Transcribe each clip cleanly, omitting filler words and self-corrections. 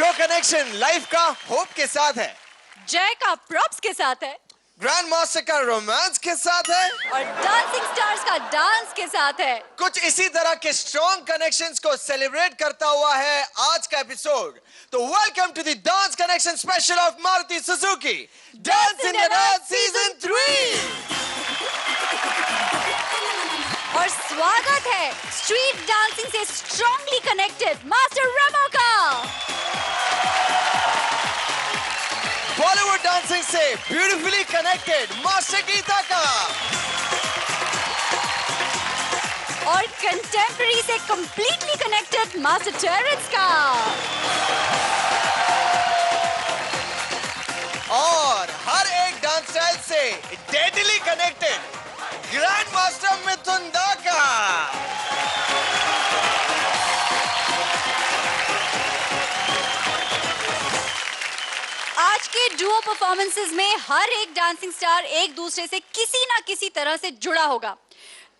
जो connection life का hope के साथ है, जय का प्रॉप्स के साथ है, ग्रैंड मास्टर का रोमांस के साथ है और डांसिंग स्टार्स का डांस के साथ है। कुछ इसी तरह के स्ट्रॉन्ग कनेक्शंस को सेलिब्रेट करता हुआ है आज का एपिसोड। तो welcome to the dance connection special of Maruti Suzuki dance in the रात सीजन 3। और स्वागत है स्ट्रीट डांसिंग से स्ट्रांगली कनेक्टेड मास्टर रेमो का, बॉलीवुड डांसिंग से ब्यूटीफुली कनेक्टेड मास्टर गीता का, और कंटेम्पररी से कंप्लीटली कनेक्टेड मास्टर टेरेंस का, और हर एक डांस स्टाइल से डेडली कनेक्टेड ग्रैंड मास्टर मिथुन दा का। आज के डुओ परफॉर्मेंसेस में हर एक डांसिंग स्टार एक दूसरे से किसी ना किसी तरह से जुड़ा होगा।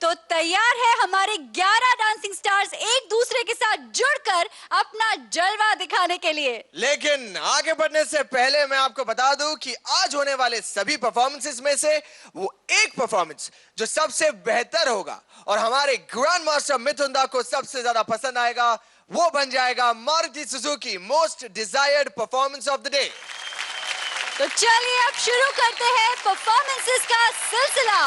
तो तैयार है हमारे 11 डांसिंग स्टार्स एक दूसरे के साथ जुड़कर अपना जलवा दिखाने के लिए। लेकिन आगे बढ़ने से पहले मैं आपको बता दूं कि आज होने वाले सभी परफॉर्मेंसेस में से वो एक परफॉर्मेंस जो सबसे बेहतर होगा और हमारे ग्रैंड मास्टर मिथुन दा को सबसे ज्यादा पसंद आएगा, वो बन जाएगा Maruti Suzuki most desired performance of the day. तो चलिए अब शुरू करते हैं परफॉर्मेंसेस का सिलसिला।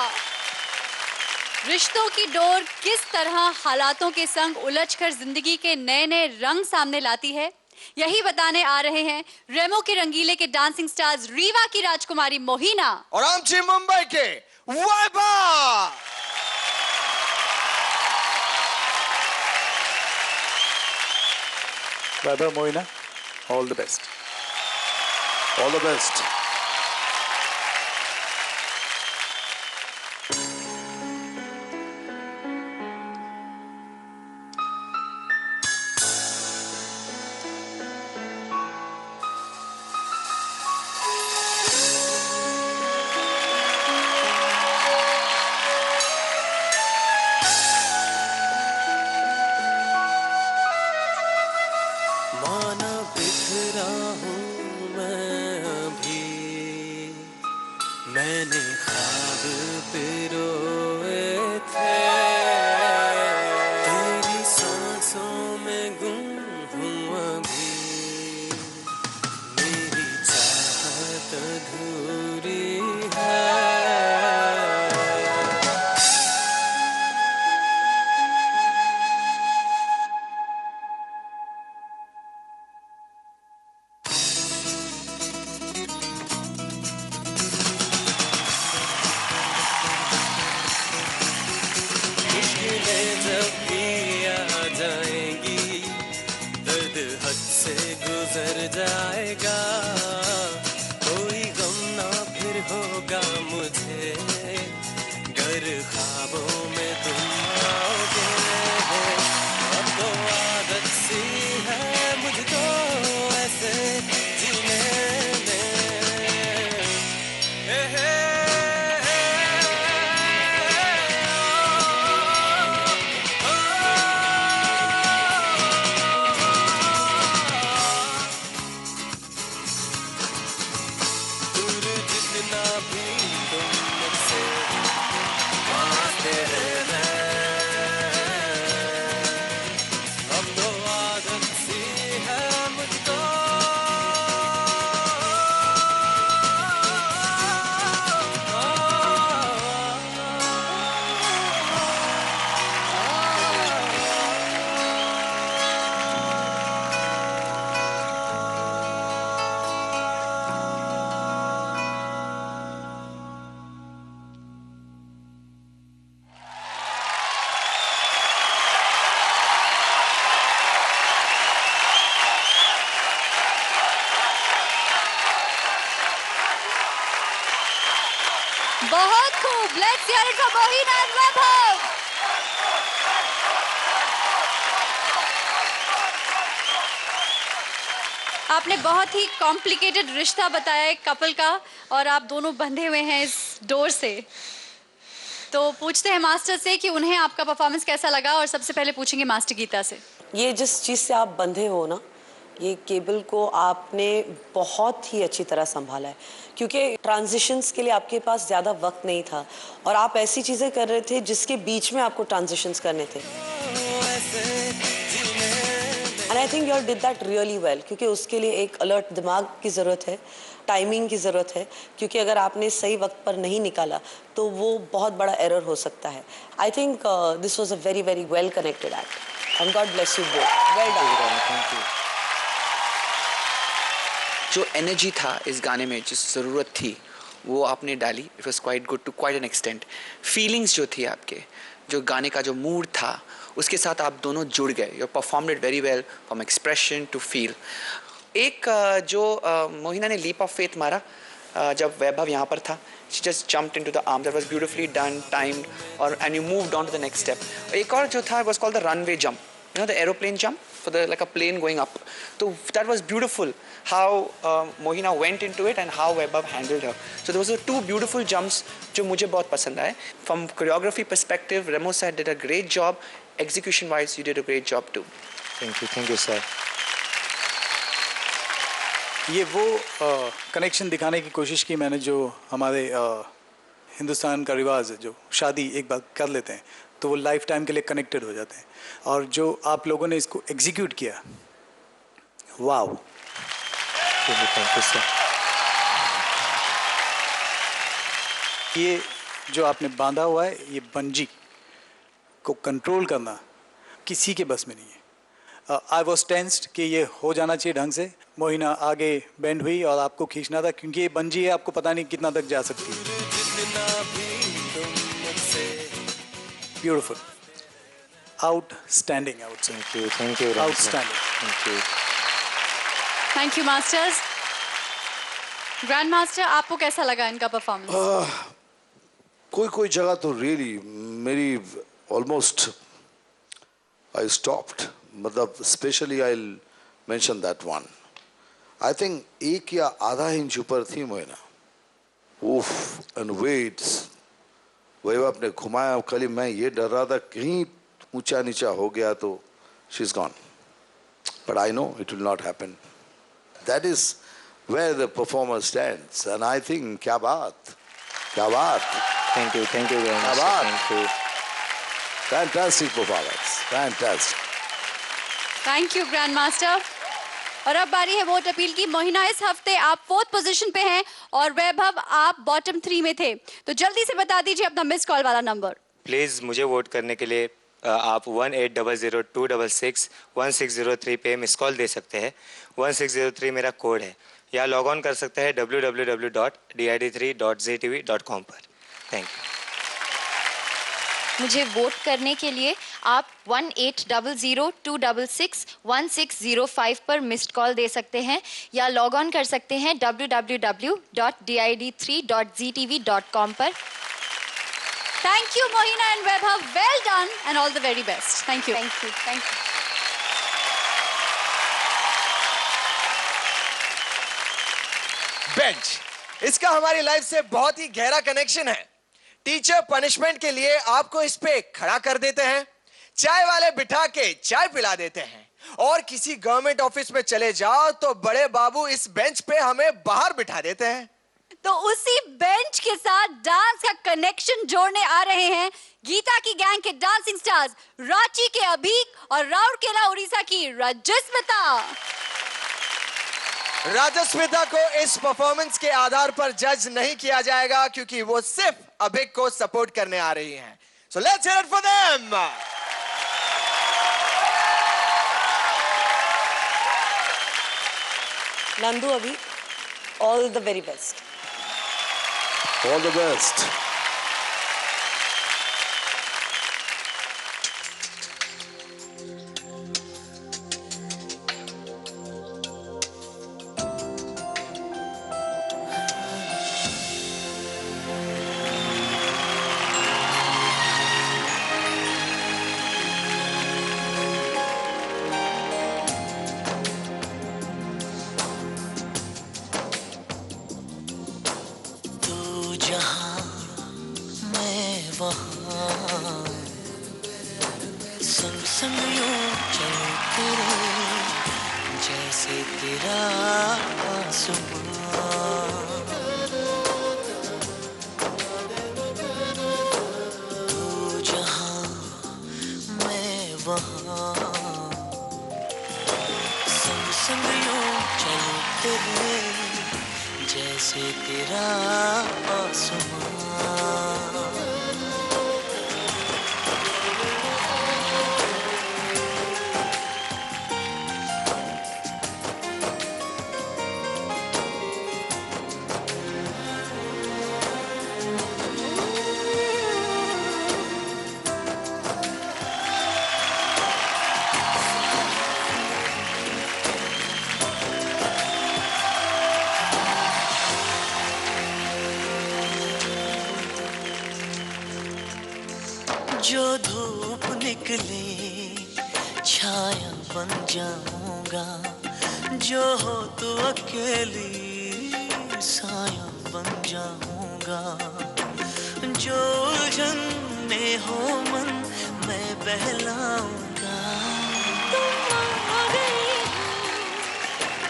रिश्तों की डोर किस तरह हालातों के संग उलझकर जिंदगी के नए नए रंग सामने लाती है, यही बताने आ रहे हैं रेमो के रंगीले के डांसिंग स्टार्स रीवा की राजकुमारी मोहिना और आमची मुंबई के वैभव। Weber, Moina, all the best. All the best. मैंने ख्वाब पिरोए थे, तेरी सांसों में गुम हूँ अभी, मेरी चाहत अधूरी है। गुजर जाएगा कोई गम ना फिर होगा मुझे, गर ख्वाबों में तुम आओगे। अब तो आदत सी है मुझको ऐसे जीने में। बहुत खूब। Let's hear it from Mohina and Vaibhav. आपने बहुत ही कॉम्प्लिकेटेड रिश्ता बताया एक कपल का, और आप दोनों बंधे हुए हैं इस डोर से। तो पूछते हैं मास्टर से कि उन्हें आपका परफॉर्मेंस कैसा लगा, और सबसे पहले पूछेंगे मास्टर गीता से। ये जिस चीज़ से आप बंधे हो ना, ये केबल को आपने बहुत ही अच्छी तरह संभाला है, क्योंकि ट्रांजिशंस के लिए आपके पास ज़्यादा वक्त नहीं था और आप ऐसी चीज़ें कर रहे थे जिसके बीच में आपको ट्रांजिशंस करने थे। And I think you did that really well, क्योंकि उसके लिए एक अलर्ट दिमाग की ज़रूरत है, टाइमिंग की ज़रूरत है, क्योंकि अगर आपने सही वक्त पर नहीं निकाला तो वो बहुत बड़ा एरर हो सकता है। I think this was a very very well connected act and God bless you both. Well done. Thank you. जो एनर्जी था इस गाने में, जिस ज़रूरत थी वो आपने डाली। It was quite good to quite an extent. Feelings जो थी आपके, जो गाने का जो मूड था, उसके साथ आप दोनों जुड़ गए। You performed it very well from expression to feel. एक जो मोहिना ने लीप ऑफ फेथ मारा जब वैभव यहाँ पर था, she just jumped into the arm, that was beautifully done, timed, और and you moved on to the next step. एक और जो था was called the runway jump, you know the aeroplane jump for the like a plane going up. So that was beautiful how Mohina went into it and how Vaibhav handled her. So those were two beautiful jumps जो मुझे बहुत पसंद आए. From choreography perspective, Remo sir did a great job. Execution wise, you did a great job too. Thank you sir. ये वो connection दिखाने की कोशिश की मैंने, जो हमारे हिंदुस्तान का रिवाज है, जो शादी एक बार कर लेते हैं तो वो लाइफ टाइम के लिए कनेक्टेड हो जाते हैं, और जो आप लोगों ने इसको एग्जीक्यूट किया, वाव। Thank you sir. ये जो आपने बांधा हुआ है, ये बंजी को कंट्रोल करना किसी के बस में नहीं है। आई वॉज टेंस्ड कि ये हो जाना चाहिए ढंग से। मोहिना आगे बेंड हुई और आपको खींचना था, क्योंकि ये बंजी है, आपको पता नहीं कितना तक जा सकती है। Beautiful, outstanding, I would say. Thank you outstanding. Thank you masters. Grand master, आपको कैसा लगा इनका परफॉर्मेंस? कोई जगह तो रियली मेरी ऑलमोस्ट आई स्टॉप्ड, मतलब specially I mention that one. I think एक या आधा इंच ऊपर थी मोहिना। उफ, एंड वेट्स वही आपने घुमाया। कल मैं ये डर रहा था कहीं ऊंचा नीचा हो गया तो she is gone, but I know it will not happen. That is where the performer stands, and I think क्या बात, क्या बात। थैंक यू क्या बात। Thank you, fantastic performance, fantastic. Thank you grand master. और अब बारी है वोट अपील की। मोहिना, इस हफ्ते आप 4th पोजीशन पे हैं और वैभव आप बॉटम 3 में थे, तो जल्दी से बता दीजिए अपना मिस कॉल वाला नंबर। प्लीज़ मुझे वोट करने के लिए आप 1800-266-1603 पे मिस कॉल दे सकते हैं। 1603 मेरा कोड है, या लॉग ऑन कर सकते हैं www.did3.ztv.com पर। Thank you. मुझे वोट करने के लिए आप 1800-266-1605 पर मिस्ड कॉल दे सकते हैं, या लॉग ऑन कर सकते हैं www.did3.ztv.com पर। Thank you Mohina and Vaibhav, well done and all the very best. Thank you. Thank you. Bench, इसका हमारी लाइफ से बहुत ही गहरा कनेक्शन है। टीचर पनिशमेंट के लिए आपको इस पे खड़ा कर देते हैं, चाय वाले बिठा के चाय पिला देते हैं, और किसी गवर्नमेंट ऑफिस में चले जाओ तो बड़े बाबू इस बेंच पे हमें बाहर बिठा देते हैं। तो उसी बेंच के साथ डांस का कनेक्शन जोड़ने आ रहे हैं गीता की गैंग के डांसिंग स्टार्स, रांची के अभीक और राउरकेला उड़ीसा की राजस्मिता। राजस्मिता को इस परफॉर्मेंस के आधार पर जज नहीं किया जाएगा, क्योंकि वो सिर्फ अभिक को सपोर्ट करने आ रही हैं। So let's hear it for them. Nandu, अभी all the very best. All the best. संग संग यूं चलते रहे, जैसे तेरा आसमां। तू जहां मैं वहां, संग संग यूं चलूं तेरे जैसे तेरा आसमां। जो धूप निकले छाया बन जाऊंगा, जो हो तो अकेली साया बन जाऊंगा। जो उलझन में हो मन मैं बहलाऊंगा। तुम आ गए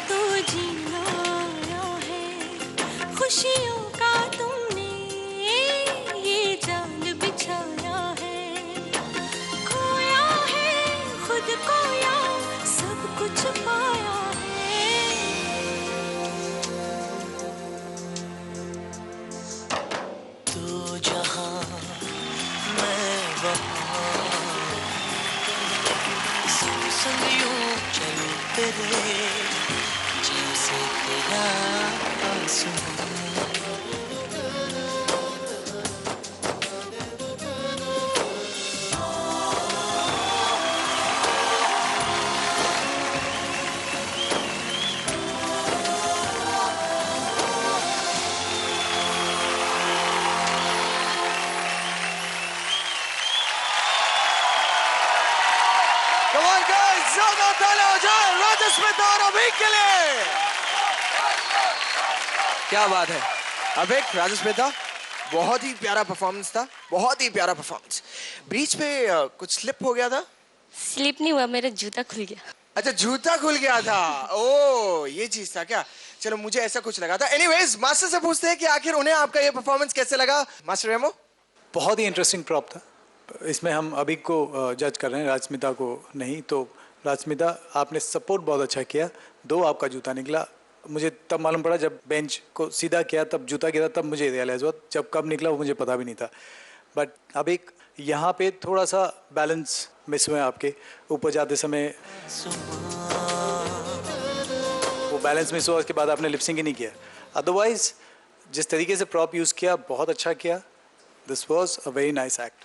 तो जीना आया है, खुशियों का तुमने ये जाल बिछाया है। खोया है खुद को या सब कुछ पाया है। तू जहां मैं वहां, संग संग यूं चलूं तेरे जैसे तेरा आसमां। Come on guys, जोरदार तालियां हो जाए राजस्मिता और अभिक के लिए। क्या बात है अभिक, राजस्मिता, बहुत ही प्यारा परफॉर्मेंस था, बहुत ही प्यारा परफॉर्मेंस। बीच पे कुछ स्लिप हो गया था? स्लिप नहीं हुआ, मेरा जूता खुल गया। अच्छा, जूता खुल गया था। ओ, ये चीज था क्या? चलो, मुझे ऐसा कुछ लगा था। एनीवेज, मास्टर से पूछते हैं कि आखिर उन्हें आपका ये परफॉर्मेंस कैसे लगा। मास्टर रेमो? बहुत ही इंटरेस्टिंग प्रॉप था। इसमें हम अभी को जज कर रहे हैं, राजस्मिता को नहीं। तो राजस्मिता, आपने सपोर्ट बहुत अच्छा किया। 2 आपका जूता निकला। मुझे तब मालूम पड़ा जब बेंच को सीधा किया तब जूता गिरा, तब मुझे रियलाइज हुआ। जब कब निकला वो मुझे पता भी नहीं था। बट अभी यहाँ पे थोड़ा सा बैलेंस मिस हुए आपके ऊपर जाते समय। वो बैलेंस मिस हुआ, उसके बाद आपने लिपसिंग ही नहीं किया। अदरवाइज जिस तरीके से प्रॉप यूज़ किया बहुत अच्छा किया। This was a very nice act.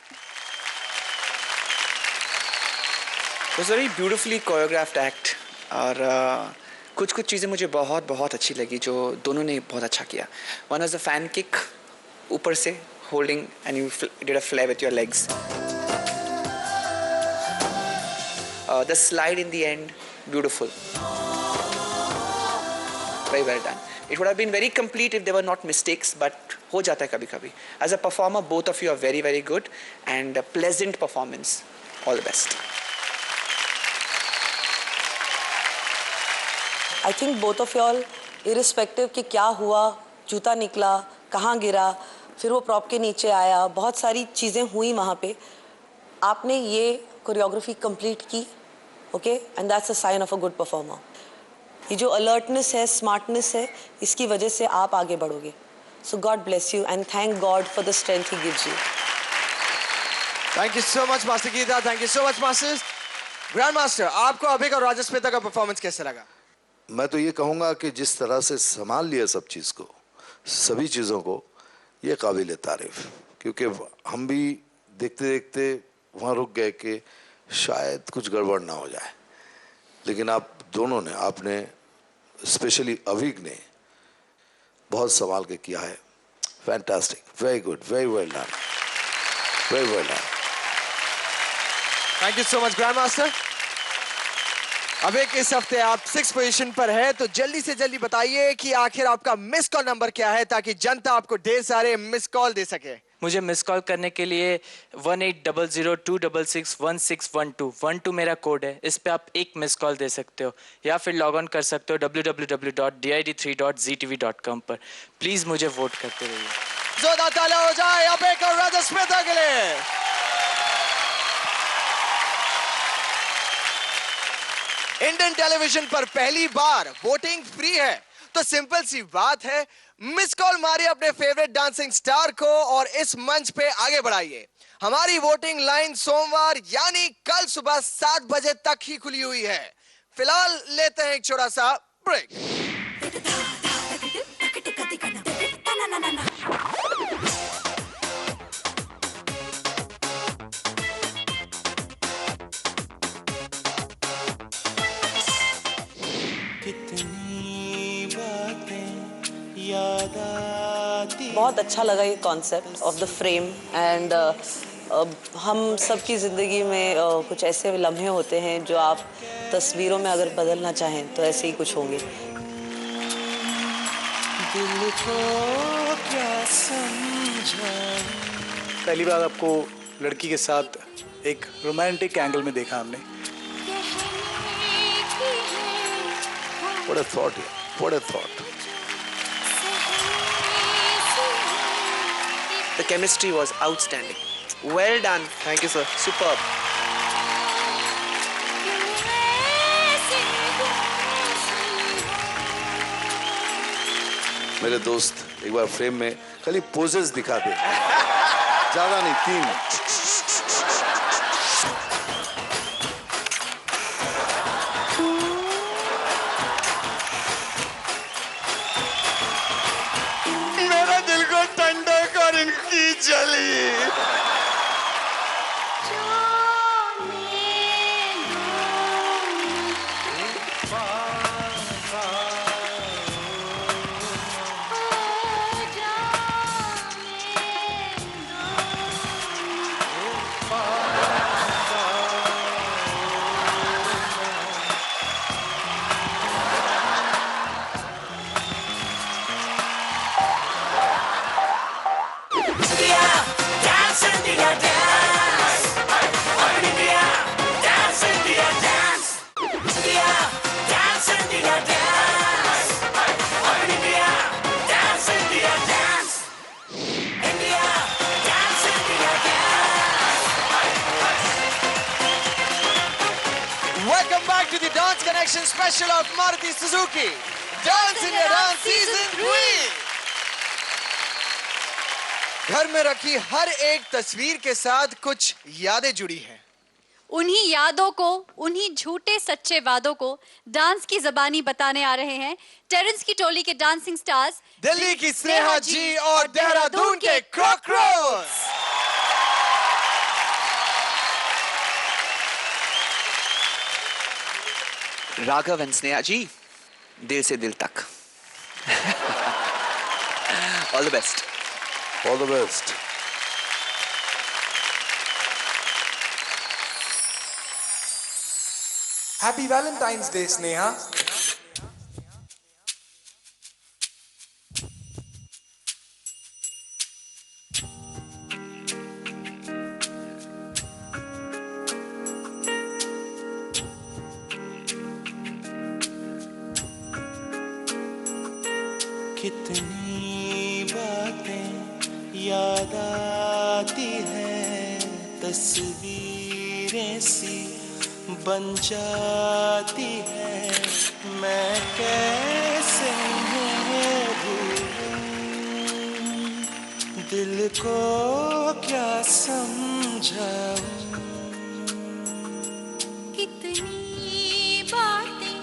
It was a very beautifully choreographed act और कुछ चीज़ें मुझे बहुत अच्छी लगी जो दोनों ने बहुत अच्छा किया। One was a fan kick ऊपर से holding and you did a flare with your legs. The slide in the end, beautiful. Very well done. It would have been very complete if there were not mistakes, but हो जाता है कभी-कभी. As a performer, both of you are very good and a pleasant performance. All the best. I think both of wall, irrespective कि क्या हुआ, जूता निकला, कहाँ गिरा, फिर वो प्रॉप के नीचे आया, बहुत सारी चीज़ें हुई वहाँ पे। आपने ये कोरियोग्राफी कंप्लीट की, okay, and that's a sign off a good performer. ये जो अलर्टनेस है, स्मार्टनेस है, इसकी वजह से आप आगे बढ़ोगे। So God bless you and thank God for the strength he gives you. Thank you so much master Geeta, thank you so much masters. Grand master, आपको अभिक और राजस्मिता का परफॉर्मेंस कैसे लगा? मैं तो ये कहूँगा कि जिस तरह से संभाल लिया सब चीज़ को, सभी चीज़ों को, ये काबिल तारीफ। क्योंकि हम भी देखते देखते वहाँ रुक गए कि शायद कुछ गड़बड़ ना हो जाए, लेकिन आप दोनों ने, आपने स्पेशली अभिक ने बहुत संभाल के किया है। Fantastic, very good, very well done, very well done. Thank you so much grand master. अभिक, इस हफ्ते आप 6th पोजीशन पर है, तो जल्दी से जल्दी बताइए कि आखिर आपका मिस कॉल नंबर क्या है ताकि जनता आपको ढेर सारे मिस कॉल दे सके। मुझे मिस कॉल करने के लिए 1800-266-1612 12 मेरा कोड है, इस पे आप एक मिस कॉल दे सकते हो या फिर लॉग ऑन कर सकते हो www.did3.ztv.com पर। प्लीज मुझे वोट करते रहिए। जोरदार तालियां हो जाए अबेक और राजा स्मिता के लिए। इंडियन टेलीविजन पर पहली बार वोटिंग फ्री है, तो सिंपल सी बात है, मिस कॉल मारिए अपने फेवरेट डांसिंग स्टार को और इस मंच पे आगे बढ़ाइए। हमारी वोटिंग लाइन सोमवार यानी कल सुबह 7 बजे तक ही खुली हुई है। फिलहाल लेते हैं एक छोटा सा ब्रेक। बहुत अच्छा लगा ये concept of the frame and हम सबकी ज़िंदगी में कुछ ऐसे लम्हे होते हैं जो आप तस्वीरों में अगर बदलना चाहें तो ऐसे ही कुछ होंगे। दिल को क्या समझा। पहली बार आपको लड़की के साथ एक रोमांटिक एंगल में देखा हमने। What a thought, yeah. What a thought. The chemistry was outstanding. Well done. Thank you, sir. Superb. मेरे दोस्त एक बार फ्रेम में खाली पोजेस दिखा दे, ज्यादा नहीं, 3। मेरा दिल को ठंडक और इनकी जली। Welcome back to the Dance Connection special of Maruti Suzuki. Dance India Dance Season 3. घर में रखी हर एक तस्वीर के साथ कुछ यादें जुड़ी हैं। उन्हीं यादों को, उन्हीं झूठे सच्चे वादों को डांस की ज़बानी बताने आ रहे हैं टेरेंस की टोली के डांसिंग स्टार्स दिल्ली की स्नेहा जी और देहरादून के क्रॉकरोज। राघव एंड स्नेहा जी, दिल से दिल तक। All the best. All the best. Happy Valentine's Day, Sneha. कितनी बातें याद आती हैं, तस्वीरें सी बन जाती है, मैं कैसे भूलूं, दिल को क्या समझाऊं। कितनी बातें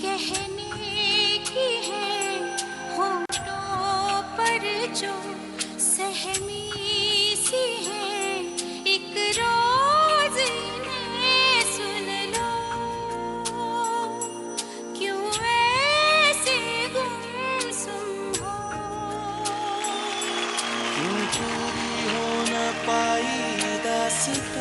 कहने की हैं, होठों पर जो सहमी सी है, एक रोज इन्हें सुन लो, क्यों ऐसे गुमसुम हो। क्यों पूरी हो न पाई दास्तां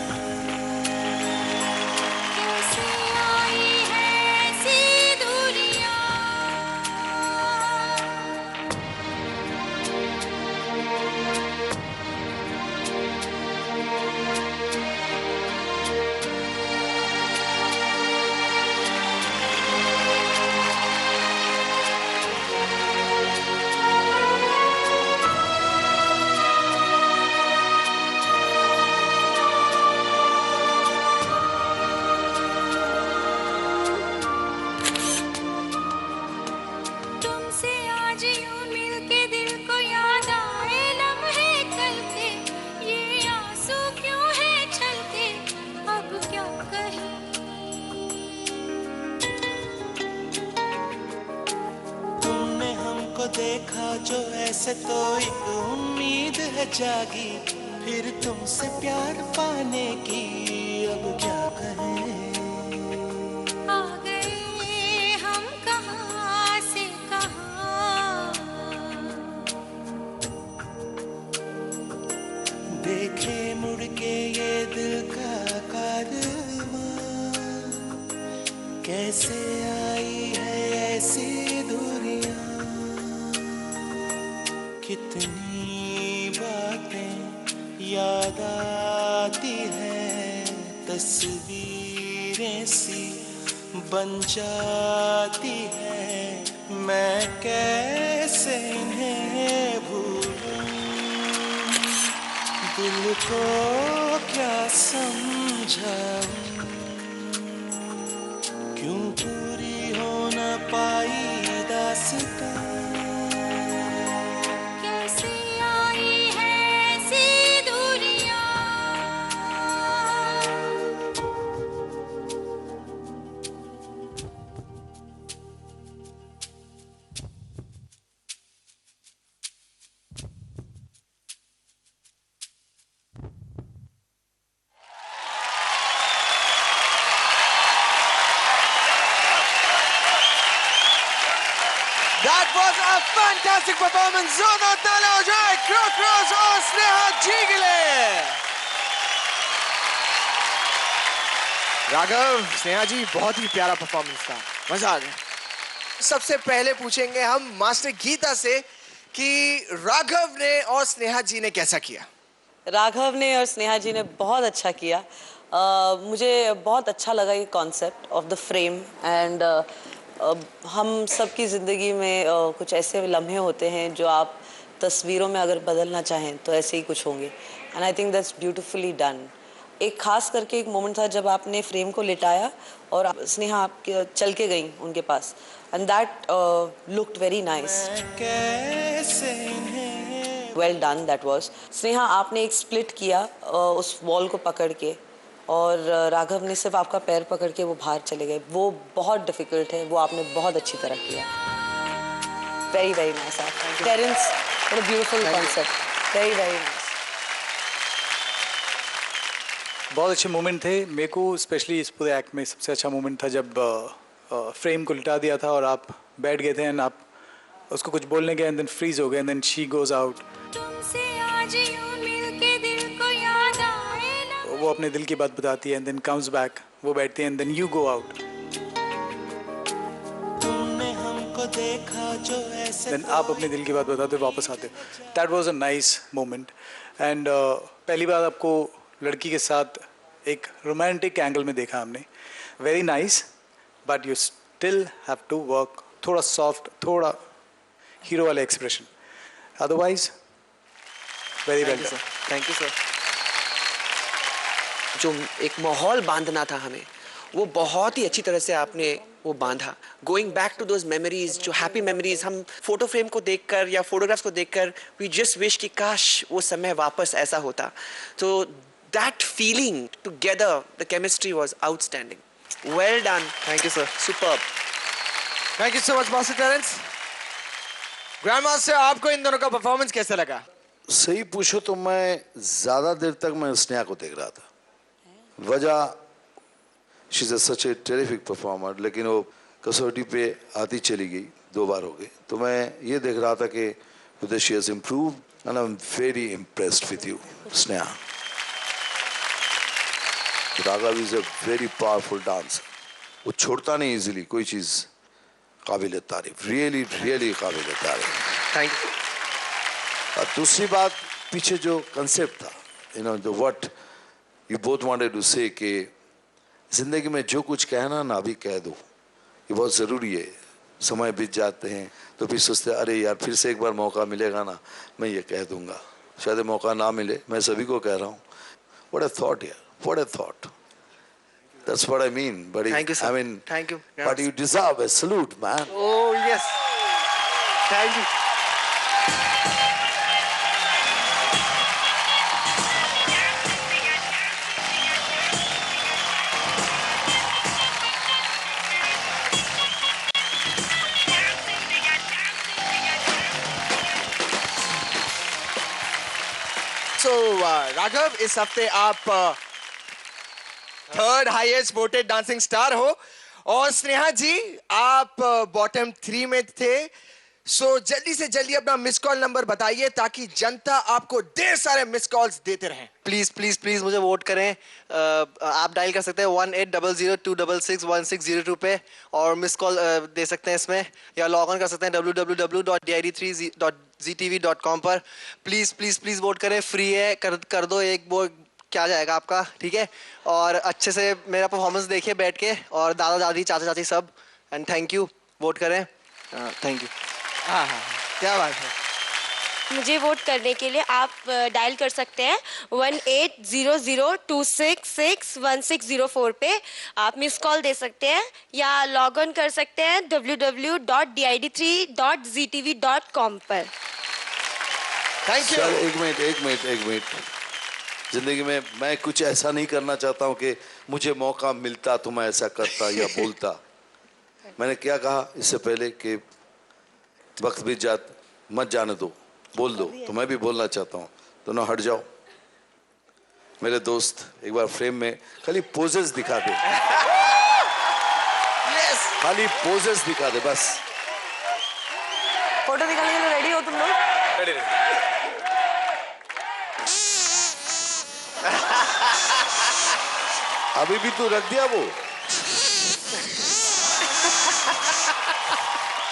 जो ऐसे तो एक उम्मीद है जागी फिर तुमसे प्यार पाने की अब क्या कहें आ गए हम कहाँ से कहाँ देखे मुड़ के ये दिल का कारवां कैसे आई है ऐसी दूरियां कितनी बातें याद आती है तस्वीरें सी बन जाती है मैं कैसे इन्हें भूलूं दिल को क्या समझाऊं क्यों पूरी हो न पाई दास्तां कैसे आई है ऐसी दूरियां That was a fantastic performance. जोरदार तालियां हो जाए क्रॉस और स्नेहा जी के लिए। राघव, स्नेहा जी, बहुत ही प्यारा परफॉर्मेंस था, मजा आ गया। सबसे पहले पूछेंगे हम मास्टर गीता से कि राघव ने और स्नेहा जी ने कैसा किया। राघव ने और स्नेहा जी ने बहुत अच्छा किया। मुझे बहुत अच्छा लगा ये concept of the frame and हम सबकी ज़िंदगी में कुछ ऐसे लम्हे होते हैं जो आप तस्वीरों में अगर बदलना चाहें तो ऐसे ही कुछ होंगे and I think that's beautifully done. एक खास करके एक मोमेंट था जब आपने फ्रेम को लिटाया और स्नेहा आपके चल के गई उनके पास and that looked very nice. Well done that was. Sneha, आपने एक स्प्लिट किया उस वॉल को पकड़ के और राघव ने सिर्फ आपका पैर पकड़ के वो बाहर चले गए। वो बहुत डिफिकल्ट है, वो आपने बहुत अच्छी तरह किया। Very very nice. Terence, what a beautiful concept. Very very nice. बहुत अच्छे मोमेंट थे। मेरे को स्पेशली इस पूरे एक्ट में सबसे अच्छा मोमेंट था जब फ्रेम को लिटा दिया था और आप बैठ गए थे एंड आप उसको कुछ बोलने गए एंड देन फ्रीज हो गए and then she goes out. तुमसे आज यूं मिलके दिल को याद आए ना वो अपने दिल की बात बताती है एंड देन कम्स बैक, वो बैठती है and then you go out. तुमने हमको देखा जो ऐसे देन आप अपने दिल की बात बताते हो, वापस आते हो। That was a nice moment and पहली बार आपको लड़की के साथ एक रोमांटिक एंगल में देखा हमने। Very nice, but you still have to work थोड़ा सॉफ्ट, थोड़ा हीरो वाले expression, otherwise very well done. Thank you sir. जो एक माहौल बांधना था हमें, वो बहुत ही अच्छी तरह से आपने वो बांधा। Going back to those memories, जो हैप्पी मेमोरीज, हम फोटो फ्रेम को देखकर या फोटोग्राफ्स को देखकर वी जस्ट विश कि काश वो समय वापस ऐसा होता। तो that feeling together, the chemistry was outstanding. Well done. Thank you sir. Superb. Thank you so much master Terrence. Grand master, आपको इन दोनों का परफॉर्मेंस कैसा लगा? सही पूछो तो मैं ज़्यादा देर तक मैं स्नेहा को देख रहा था। वजह she is such A terrific performer, लेकिन वो कसौटी पे आती चली गई, 2 बार हो गए। तो मैं ये देख रहा था कि whether she has improved and I'm very impressed with you, Sneha. Raghav is a very powerful dancer. वो छोड़ता नहीं इजीली कोई चीज़। काबिल तारीफ, रियली रियली काबिल तारीफ। Thank you. और दूसरी बात, पीछे जो कंसेप्ट था, you know, the what you both wanted to say कि जिंदगी में जो कुछ कहना ना अभी कह दो, ये बहुत ज़रूरी है। समय बीत जाते हैं तो फिर सोचते हैं अरे यार फिर से एक बार मौका मिलेगा ना, मैं ये कह दूंगा। शायद मौका ना मिले, मैं सभी को कह रहा हूँ। व्हाट अ थॉट यार, what a thought. That's what I mean, buddy. Thank you, sir. I mean, thank you. But you deserve a salute, man. Oh yes. Thank you. Raghav, इस हफ्ते आप third highest voted dancing star हो और स्नेहा जी आप bottom 3 में थे। सो जल्दी से जल्दी अपना मिस कॉल नंबर बताइए ताकि जनता आपको ढेर सारे मिस कॉल्स देते रहें। प्लीज प्लीज प्लीज मुझे वोट करें। आप डायल कर सकते हैं 1800266160 पे और मिस कॉल दे सकते हैं इसमें, या लॉग ऑन कर सकते हैं www.did3ztv.com पर। प्लीज प्लीज प्लीज वोट करें, फ्री है, कर दो एक वोट, क्या जाएगा आपका, ठीक है। और अच्छे से मेरा परफॉर्मेंस देखिए बैठ के, और दादा दादी चाचा चाची सब, एंड थैंक यू, वोट करें, थैंक यू। हाँ, क्या बात है। मुझे वोट करने के लिए आप डायल कर सकते हैं 1800266160 पे। आप मिस कॉल दे सकते हैं या लॉग ऑन कर सकते हैं www.did3.ztv.com पर। Thank you. सर एक मिनट। जिंदगी में मैं कुछ ऐसा नहीं करना चाहता हूँ कि मुझे मौका मिलता तो मैं ऐसा करता या बोलता। मैंने क्या कहा इससे पहले कि वक्त भी मत जाने दो, बोल दो, तो मैं भी बोलना चाहता हूँ। दोनों हट जाओ मेरे दोस्त, एक बार फ्रेम में खाली पोजेस दिखा दे। yes. खाली पोजेस दिखा दे बस। फोटो दिखाने के लिए रेडी हो तुम लोग? रेडी। अभी भी तू रख दिया वो?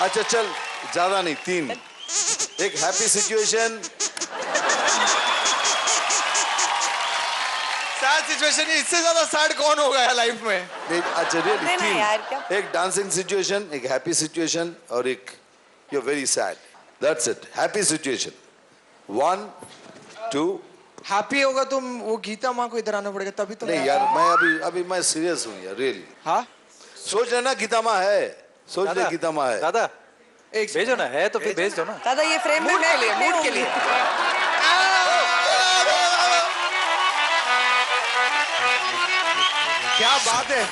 अच्छा चल, ज्यादा नहीं, 3। एक हैप्पी सिचुएशन, सैड सिचुएशन, इससे ज्यादा सैड कौन होगा लाइफ में? अच्छा रियली 3। एक डांसिंग सिचुएशन, एक हैप्पी सिचुएशन और एक you are very sad. That's it. Happy situation 1 2। Happy होगा तो वो गीता माँ को इधर आना पड़ेगा तभी तो। नहीं यार, मैं अभी मैं सीरियस हूँ यार, रियली। हाँ सोच लेना गीता माँ है, सोच ले गीता माँ है। दादा एक भेजो ना, है तो फिर भेज दो ना। दादा ये फ्रेम में मूड के लिए क्या बात है।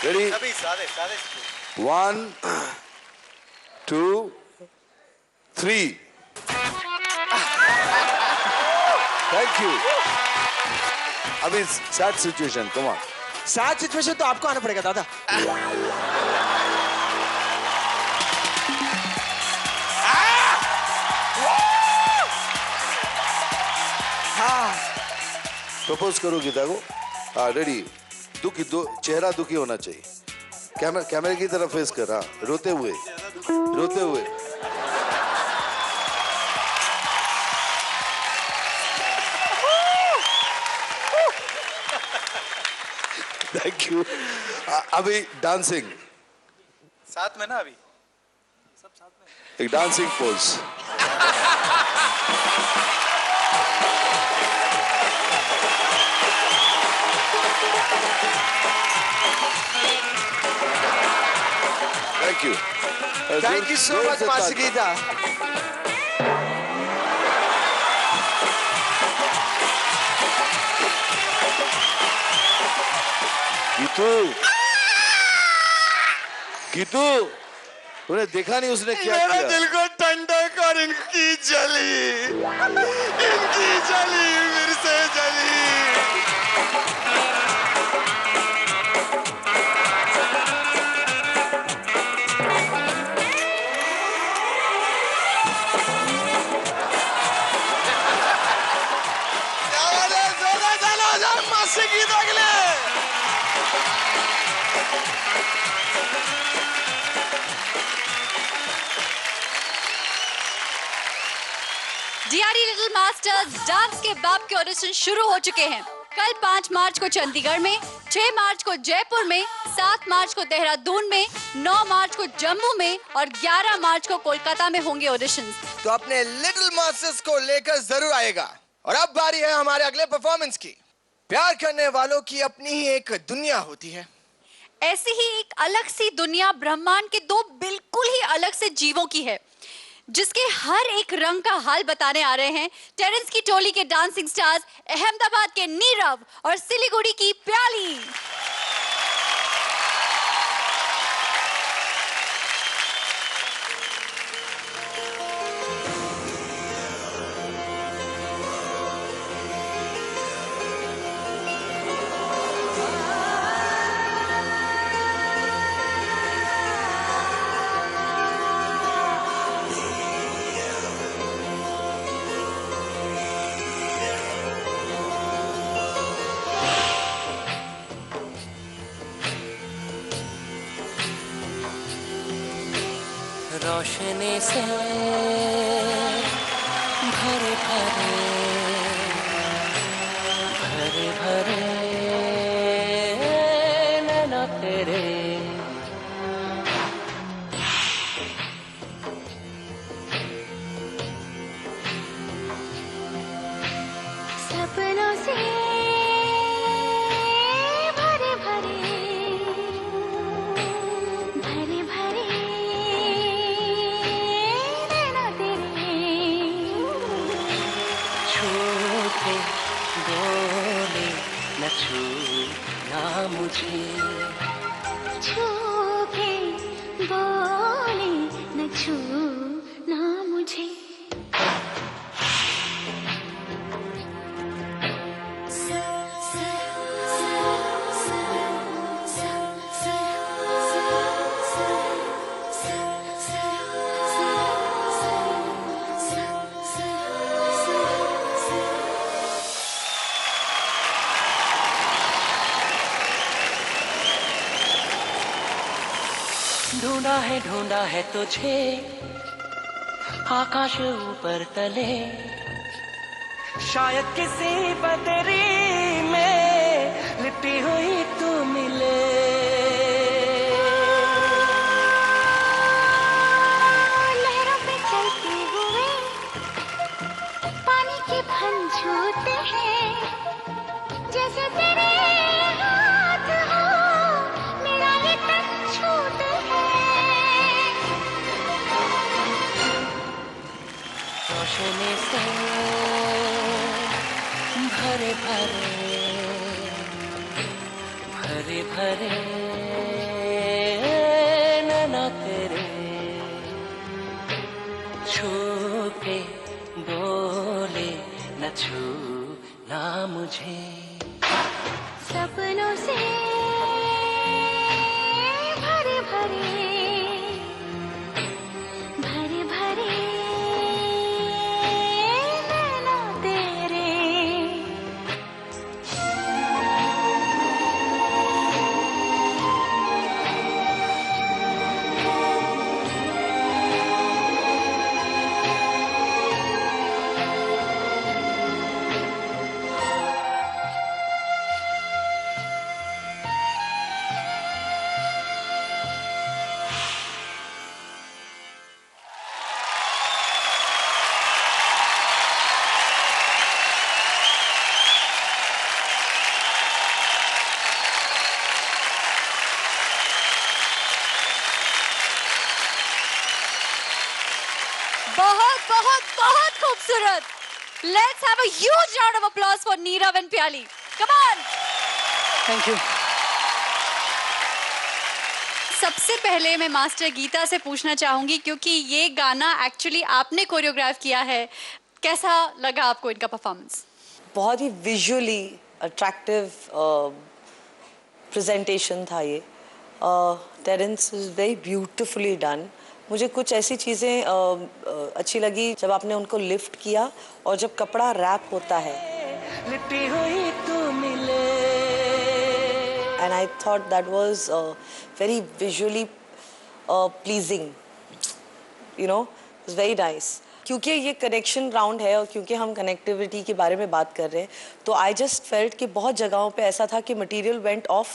रेडी? अभी सादे 1 2 3। Thank you. अभी sad situation, come on. Sad situation तो आपको आना पड़ेगा दादा। हाँ प्रपोज करो गीता को। हाँ रेडी। दुखी, चेहरा दुखी होना चाहिए। कैमरे की तरफ फेस कर। हाँ रोते हुए। Thank you. अभी डांसिंग साथ में ना, अभी सब साथ में। एक dancing pose. Thank you so much, Master Geeta. Geetu, तूने देखा नहीं उसने क्या किया? मेरा दिल को ठंडक और इनकी जली फिर से जली। डीआरडी लिटिल मास्टर्स डांस के बाप के ऑडिशन शुरू हो चुके हैं। कल 5 मार्च को चंडीगढ़ में, 6 मार्च को जयपुर में, 7 मार्च को देहरादून में, 9 मार्च को जम्मू में और 11 मार्च को कोलकाता में होंगे ऑडिशंस। तो अपने लिटिल मास्टर्स को लेकर जरूर आएगा। और अब बारी है हमारे अगले परफॉर्मेंस की। प्यार करने वालों की अपनी ही एक दुनिया होती है। ऐसी ही एक अलग सी दुनिया ब्रह्मांड के 2 बिल्कुल ही अलग से जीवों की है, जिसके हर एक रंग का हाल बताने आ रहे हैं टेरेंस की टोली के डांसिंग स्टार्स, अहमदाबाद के नीरव और सिलीगुड़ी की प्याली। रोशनी से भरे भरे भरे भरे नैना तेरे सपनों से भरे भरे भरे भरे नैना तेरे छूटे बोले न छूना मुझे छू के बोले न छूना मुझे ढूंढा है तुझे आकाश ऊपर तले शायद किसी बदरी में लिपटी हुई तू मिले लहरों पे चलते हुए पानी के फन छूते हैं जैसे तेरे हाथ हो मेरा ये तन छूते हैं रोशनी से भरे भरे भरे भरे नैना तेरे छू के बोले न छूना मुझे सपनों से भरे भरे भरे भरे नैना तेरे बहुत बहुत बहुत खूबसूरत. Let's have a huge round of applause for Neerav and Pyali. Come on. Thank you सबसे पहले मैं मास्टर गीता से पूछना चाहूंगी क्योंकि ये गाना एक्चुअली आपने कोरियोग्राफ किया है. कैसा लगा आपको इनका परफॉर्मेंस? बहुत ही विजुअली अट्रैक्टिव प्रेजेंटेशन था ये. Terence is very beautifully done. मुझे कुछ ऐसी चीज़ें अच्छी लगी जब आपने उनको लिफ्ट किया और जब कपड़ा रैप होता है लिपटी हुई तू मिले and I thought that was very visually pleasing, you know, it was very nice. क्योंकि ये कनेक्शन राउंड है और क्योंकि हम कनेक्टिविटी के बारे में बात कर रहे हैं तो आई जस्ट फेल्ट कि बहुत जगहों पे ऐसा था कि material went off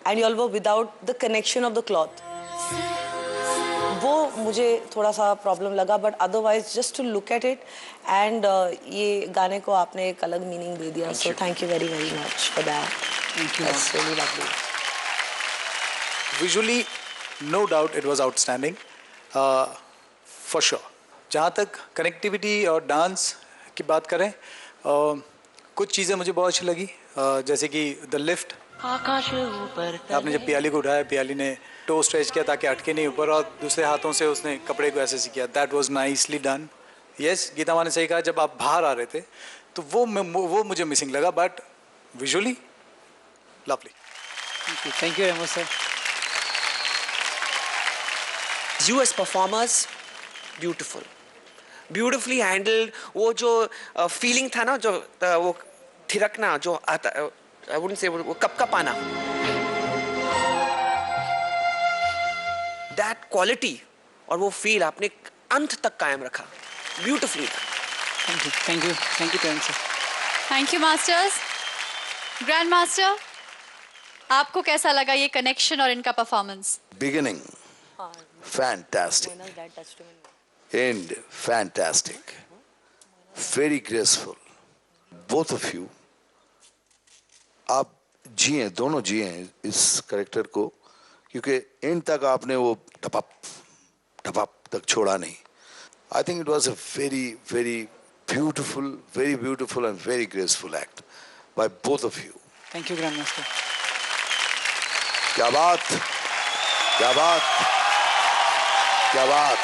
and you all were without the connection of the cloth. वो मुझे थोड़ा सा प्रॉब्लम लगा but otherwise just to look at it and ये गाने को आपने एक अलग मीनिंग दे दिया. So thank you very very much for that. Thank you. That's really lovely. Visually, no doubt it was outstanding, for sure. जहाँ तक कनेक्टिविटी और डांस की बात करें, कुछ चीज़ें मुझे बहुत अच्छी लगी, जैसे कि द लिफ्ट. आकाश ऊपर आपने जब पियाली को उठाया, पियाली ने टो स्ट्रेच किया ताकि अटके नहीं ऊपर और दूसरे हाथों से उसने कपड़े को ऐसे किया. That was nicely done. Yes, Geeta माँ ने सही कहा, जब आप बाहर आ रहे थे तो वो मुझे मिसिंग लगा, but visually lovely. Thank you, Remo sir. You as performers, beautiful, beautifully handled. वो जो feeling था ना, जो वो थिरकना जो आता, I wouldn't say वो कपकपाना, that quality और वो feel आपने अंत तक कायम रखा, beautifully. Thank you tan sir. Thank you masters. Grand master, आपको कैसा लगा ये कनेक्शन और इनका performance? Beginning, fantastic. End, fantastic. Very graceful. Both of you. आप जिए, दोनों जिए इस कैरेक्टर को, क्योंकि एंड तक आपने वो टपअप तक छोड़ा नहीं. I think it was a very, very beautiful and very graceful act by both of you. Thank you grand master. क्या बात, क्या बात, क्या बात।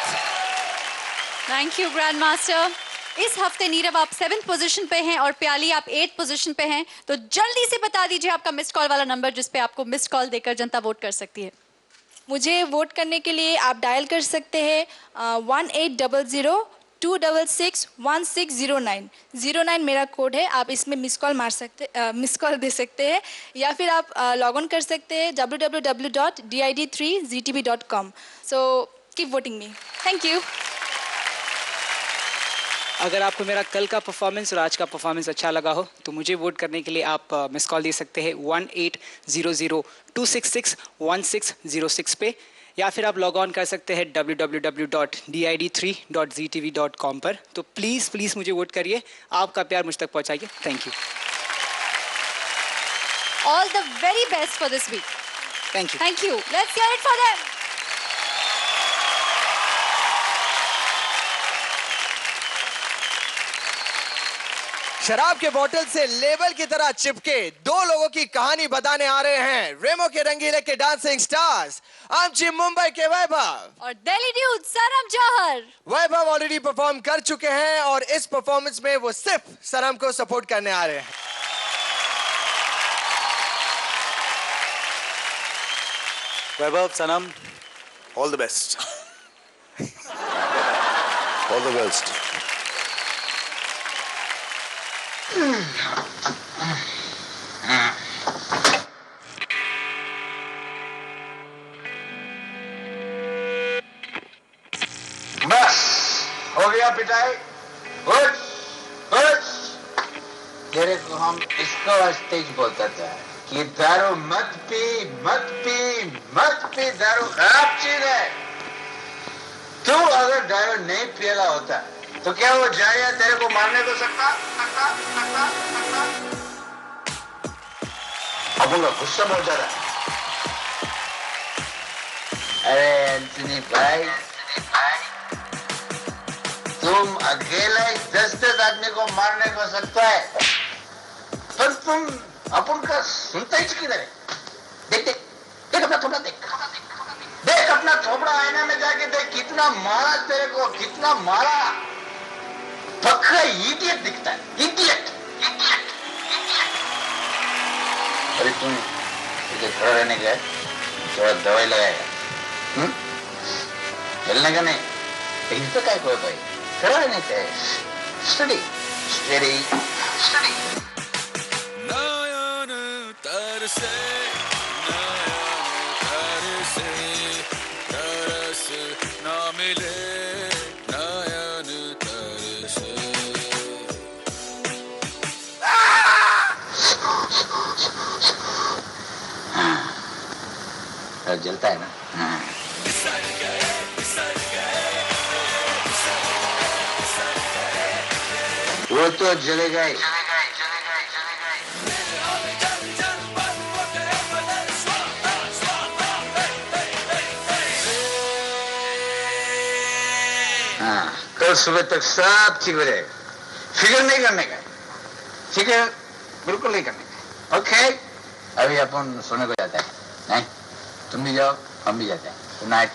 Thank you grand master. इस हफ्ते नीरव आप 7th पोजीशन पे हैं और प्याली आप 8th पोजीशन पे हैं, तो जल्दी से बता दीजिए आपका मिस्ड कॉल वाला नंबर जिस पे आपको मिस्ड कॉल देकर जनता वोट कर सकती है। मुझे वोट करने के लिए आप डायल कर सकते हैं 1800-266-1609। 09 मेरा कोड है, आप इसमें मिस कॉल दे सकते हैं, या फिर आप लॉग ऑन कर सकते हैं www.did3ztv.com। So keep voting me. Thank you. अगर आपको मेरा कल का परफॉर्मेंस और आज का परफॉर्मेंस अच्छा लगा हो तो मुझे वोट करने के लिए आप मिस कॉल दे सकते हैं 1800-266-1606 पे, या फिर आप लॉग ऑन कर सकते हैं www.did3.ztv.com पर। तो प्लीज़ मुझे वोट करिए, आपका प्यार मुझ तक पहुंचाइए। Thank you. All the very best for this week. Thank you. Thank you. Let's hear it for them. शराब के बोतल से लेबल की तरह चिपके दो लोगों की कहानी बताने आ रहे हैं रेमो के रंगीले के डांसिंग स्टार्स, आमची मुंबई के वैभव और दिल्ली ड्यूड सनम जौहर। वैभव ऑलरेडी परफॉर्म कर चुके हैं और इस परफॉर्मेंस में वो सिर्फ सनम को सपोर्ट करने आ रहे हैं। Vaibhav, Sanam, all the best. All the best. बस हो गया पिटाई। तेरे को हम इसको स्टेज बोलते थे कि दारू मत पी दारू खराब चीज है। तू अगर दारू नहीं पियला होता तो क्या वो जाया तेरे को मारने को सकता? अब उनका गुस्सा बहुत ज्यादा। अरे एंथनी भाई, तुम अकेला 10 आदमी को मारने को सकता है, पर तुम अपन का सुनता ही किधर है? देख अपना थोड़ा देख अपना थोपड़ा आईना में जाके देख, कितना मारा तेरे को, कितना मारा। पक्का इडियट दिखता है, इडियट। अरे तुम इधर खड़ा रहने का थोड़ा दवाई लगाएगा, चलने का नहीं, लेकिन तो क्या कोई भाई खड़ा रहने का है। स्टडी नयन तरसे तरस ना मिले, नयन तरसे। जलता है ना? वो तो जलेगा ही। हाँ, कल सुबह तक सब ठीक हो जाएगा। फिक्र नहीं करने का, फिक्र बिल्कुल नहीं करने का। ओके, अभी अपन सोने को जाता है। नहीं, तुम भी जाओ, हम भी जाते हैं। Good night.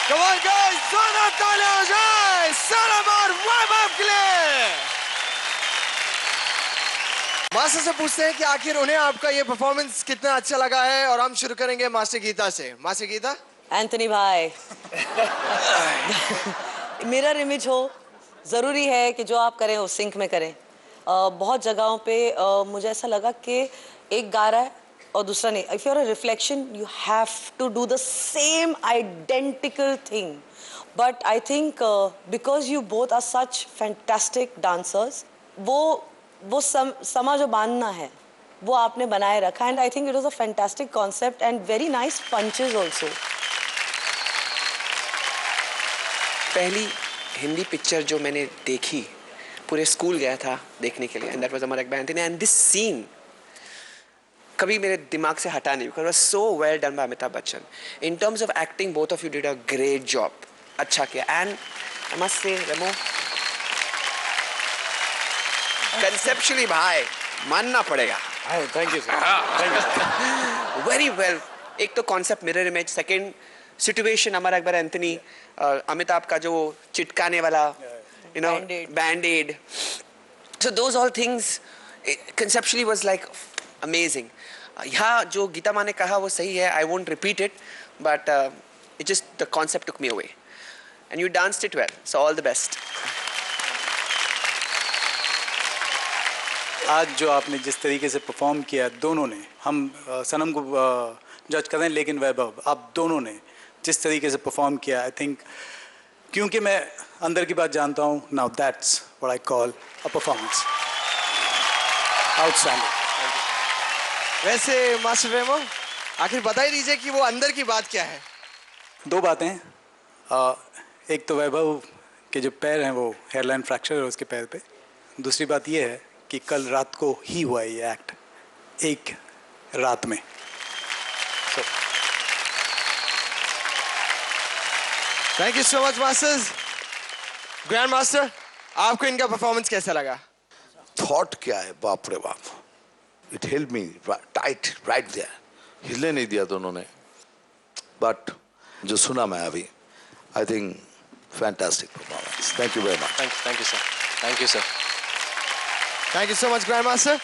Come on guys, जोरदार तालियां हो जाए सनम और वैभव के लिए। मास्टर से पूछते हैं कि आखिर उन्हें आपका ये परफॉर्मेंस कितना अच्छा लगा है, और हम शुरू करेंगे मास्टर गीता से। मास्टर गीता। एंथनी भाई, मिरर इमेज हो, ज़रूरी है कि जो आप करें वो सिंक में करें। बहुत जगहों पे मुझे ऐसा लगा कि एक गा रहा है और दूसरा नहीं. If you are a reflection you have to do the same identical thing. But I think because you both are such fantastic dancers, वो समा जो बांधना है वो आपने बनाए रखा. And I think it was a fantastic concept and very nice punches also. पहली हिंदी पिक्चर जो मैंने देखी, पूरे स्कूल गया था देखने के लिए, and that was Amar Akbar Anthony. And this scene कभी मेरे दिमाग से हटा नहीं, because was so well done by Amitabh Bachchan. In terms of acting both of you did a great job. अच्छा किया. And I must say Remo, conceptually भाई मानना पड़ेगा. Thank you sir. Very well. एक तो concept mirror image, second situation Amar Akbar Anthony, Amitabh का जो चिटकाने वाला you know band-aid. So those all things conceptually was like amazing. यहाँ जो गीता माँ ने कहा वो सही है. I won't repeat it, but it just the concept took me away, and you danced it well. So all the best. आज जो आपने जिस तरीके से परफॉर्म किया दोनों ने, हम सनम को जज कर रहे हैं, लेकिन वैभव आप दोनों ने जिस तरीके से परफॉर्म किया, आई थिंक क्योंकि मैं अंदर की बात जानता हूँ, now that's what I call a performance. Outstanding. वैसे मास्टर रेमो, आखिर बता ही दीजिए कि वो अंदर की बात क्या है. दो बातें. एक तो वैभव के जो पैर हैं वो हेयरलाइन फ्रैक्चर है उसके पैर पे. दूसरी बात ये है कि कल रात को ही हुआ ये एक्ट, एक रात में. Thank you so much masters. Grand master, आपको इनका परफॉर्मेंस कैसा लगा? थॉट क्या है, बाप रे बाप. It help me tight right there. हिलने नहीं दिया दोनों ने. बट जो सुना मैं अभी, I think fantastic performance. Thank you very much. Thank you sir. Thank you sir. Thank you so much grand master.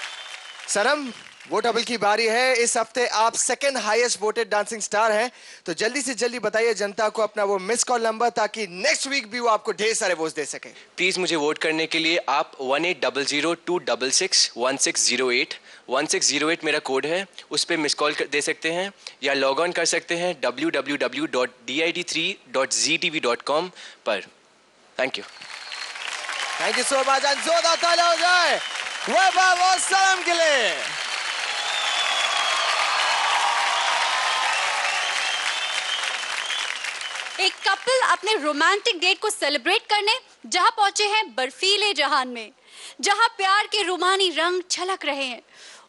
Sanam, votable की बारी है. इस हफ्ते आप second highest voted dancing star हैं, तो जल्दी से जल्दी बताइए जनता को अपना वो मिस कॉल नंबर, ताकि नेक्स्ट वीक भी वो आपको ढेर सारे वोट्स दे सके. प्लीज मुझे वोट करने के लिए आप 1800-266-1608 1608 मेरा कोड है, उस पर मिस कॉल दे सकते हैं या लॉग ऑन कर सकते हैं www.did3.ztv.com पर. Thank you. Thank you so much. जोरदार तालियां हो जाए वैभव और सनम के लिए. एक कपल अपने रोमांटिक डेट को सेलिब्रेट करने जहां पहुंचे हैं बर्फीले जहान में, जहां प्यार के रूमानी रंग छलक रहे हैं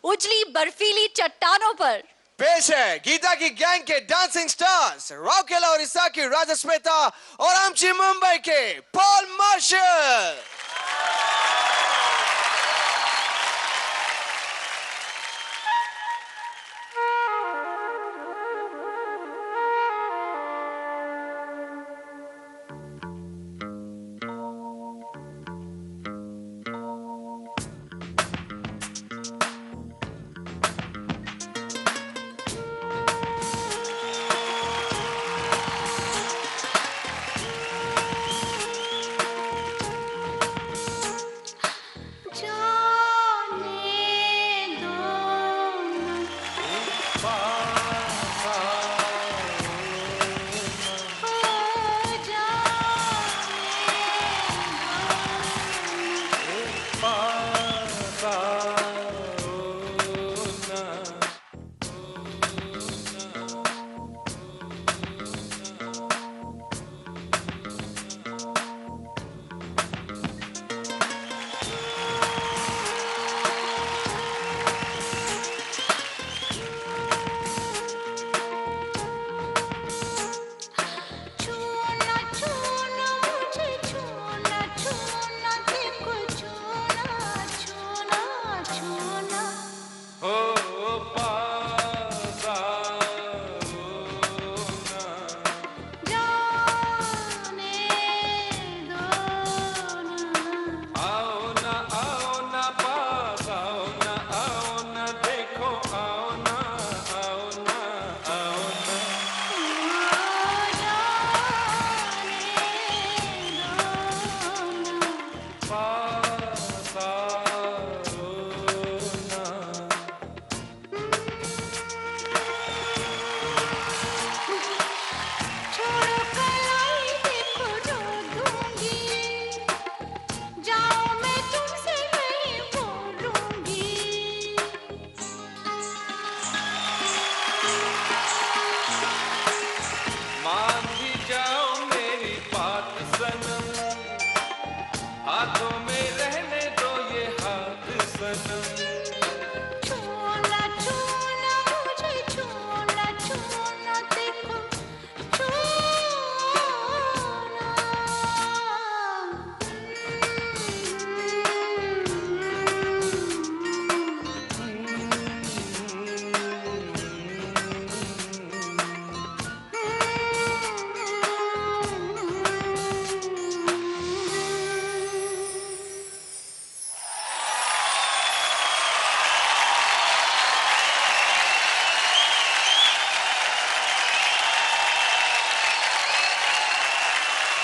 उजली बर्फीली चट्टानों पर. पेश है गीता की गैंग के डांसिंग स्टार्स रॉकेला और इसा की राजस्मिता और आमची मुंबई के Paul Marshall.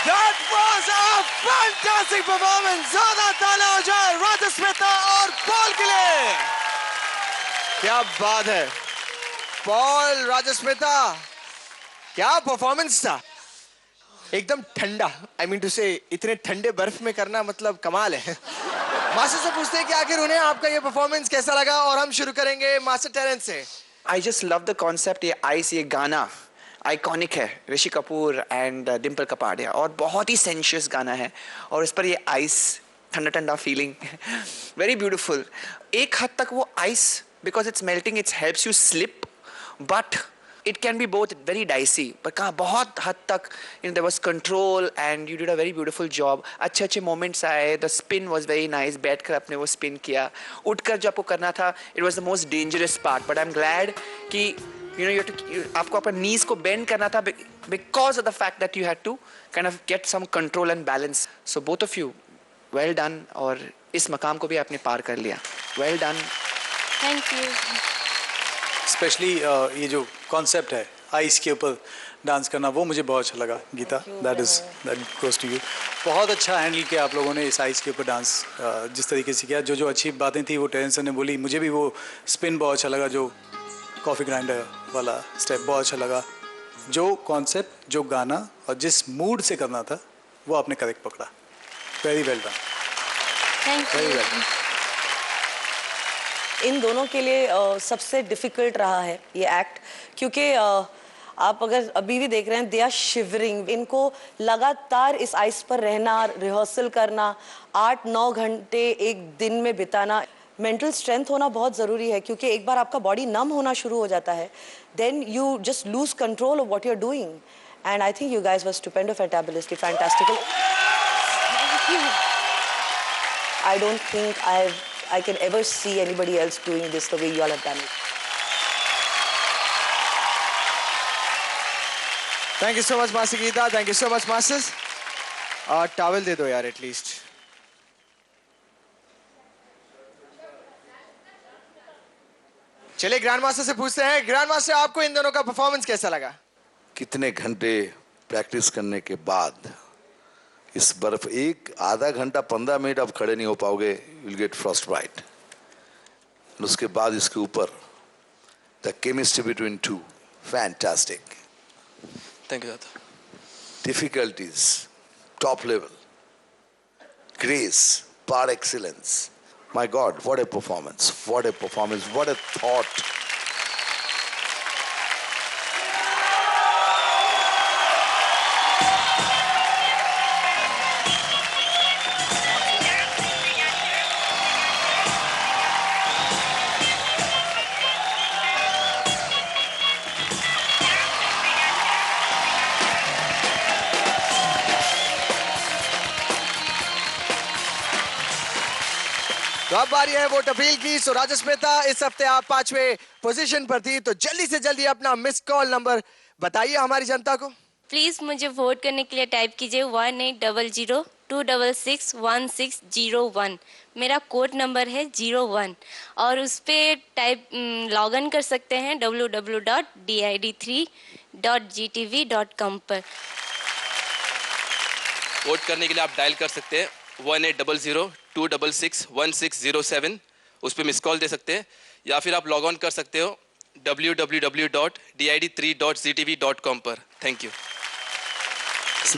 That was a fantastic performance. ज़्यादा तालियां हो जाए राजस्मिता और पॉल के लिए. क्या बात है पॉल, राजस्मिता, क्या परफॉर्मेंस था. एकदम ठंडा, आई मीन टू से इतने ठंडे बर्फ में करना मतलब कमाल है. मास्टर से पूछते हैं कि आखिर उन्हें आपका ये परफॉर्मेंस कैसा लगा, और हम शुरू करेंगे मास्टर टेरेंस से. I just love the concept. ये आइस, ये गाना आइकॉनिक है, ऋषि कपूर एंड डिम्पल कपाड़िया, और बहुत ही सेंशियस गाना है, और इस पर ये आइस, ठंडा ठंडा फीलिंग, वेरी ब्यूटीफुल. एक हद तक वो ice, because it's melting, it's helps you slip, but it can be both very dicey. पर कहाँ बहुत हद तक there was control and you did a very beautiful job. अच्छे अच्छे moments आए, the spin was very nice. बैठकर आपने वो spin किया, उठकर जो आपको करना था, it was the most dangerous part. But I'm glad कि you know आपको अपने knees को bend करना था because of the fact that you had to kind of get some control and balance. So both of you, well done. और इस मकाम को भी आपने पार कर लिया. Well done. Thank you. Specially ये जो कॉन्सेप्ट है आइस के ऊपर डांस करना, वो मुझे बहुत अच्छा लगा. Geeta, that goes to you. बहुत अच्छा हैंडल किया आप लोगों ने इस आइस के ऊपर डांस, जिस तरीके से किया. जो अच्छी बातें थी वो टेरेंस ने बोली. मुझे भी वो स्पिन बहुत अच्छा लगा, जो कॉफ़ी ग्राइंडर वाला स्टेप बहुत अच्छा लगा. जो कॉन्सेप्ट, जो गाना और जिस मूड से करना था, वो आपने करेक्ट पकड़ा. Very well done. Thank very you. Well. इन दोनों के लिए सबसे डिफ़िकल्ट रहा है ये एक्ट, क्योंकि आप अगर अभी भी देख रहे हैं, दे आर शिवरिंग. इनको लगातार इस आइस पर रहना, रिहर्सल करना, 8-9 घंटे एक दिन में बिताना, मेंटल स्ट्रेंथ होना बहुत ज़रूरी है. क्योंकि एक बार आपका बॉडी नम होना शुरू हो जाता है, then you just lose control of what you are doing. And I think you guys were stupendo, fantabulously fantastical. I don't think I can ever see anybody else doing this the way you all have done it. Thank you so much, Master Geeta. Thank you so much, Masters. Towel दे दो यार at least. चलिए grand master से पूछते हैं. Grand master, आपको इन दोनों का परफॉर्मेंस कैसा लगा? कितने घंटे प्रैक्टिस करने के बाद इस बर्फ, एक आधा घंटा 15 मिनट आप खड़े नहीं हो पाओगे, विल गेट फ्रॉस्ट बाइट. उसके बाद इसके ऊपर the chemistry between two, fantastic. Thank you दादा. Difficulties top level, grace, par excellence. My God, what a performance, what a performance, what a thought. तो अब बारी है वोट अपील की. सो राजस्मिता, इस हफ्ते आप 5वें पोजीशन पर थी, तो जल्दी से जल्दी अपना मिस कॉल नंबर बताइए हमारी जनता को. प्लीज मुझे वोट करने के लिए टाइप कीजिए 1800-266-1601. मेरा कोड नंबर है 01, और उस पर टाइप लॉग इन कर सकते हैं www.did3.gtv.com पर. वोट करने के लिए आप डायल कर सकते हैं 1800-266-1607. उस पर मिस कॉल दे सकते हैं, या फिर आप लॉग ऑन कर सकते हो www.did3.gtv.com पर. Thank you.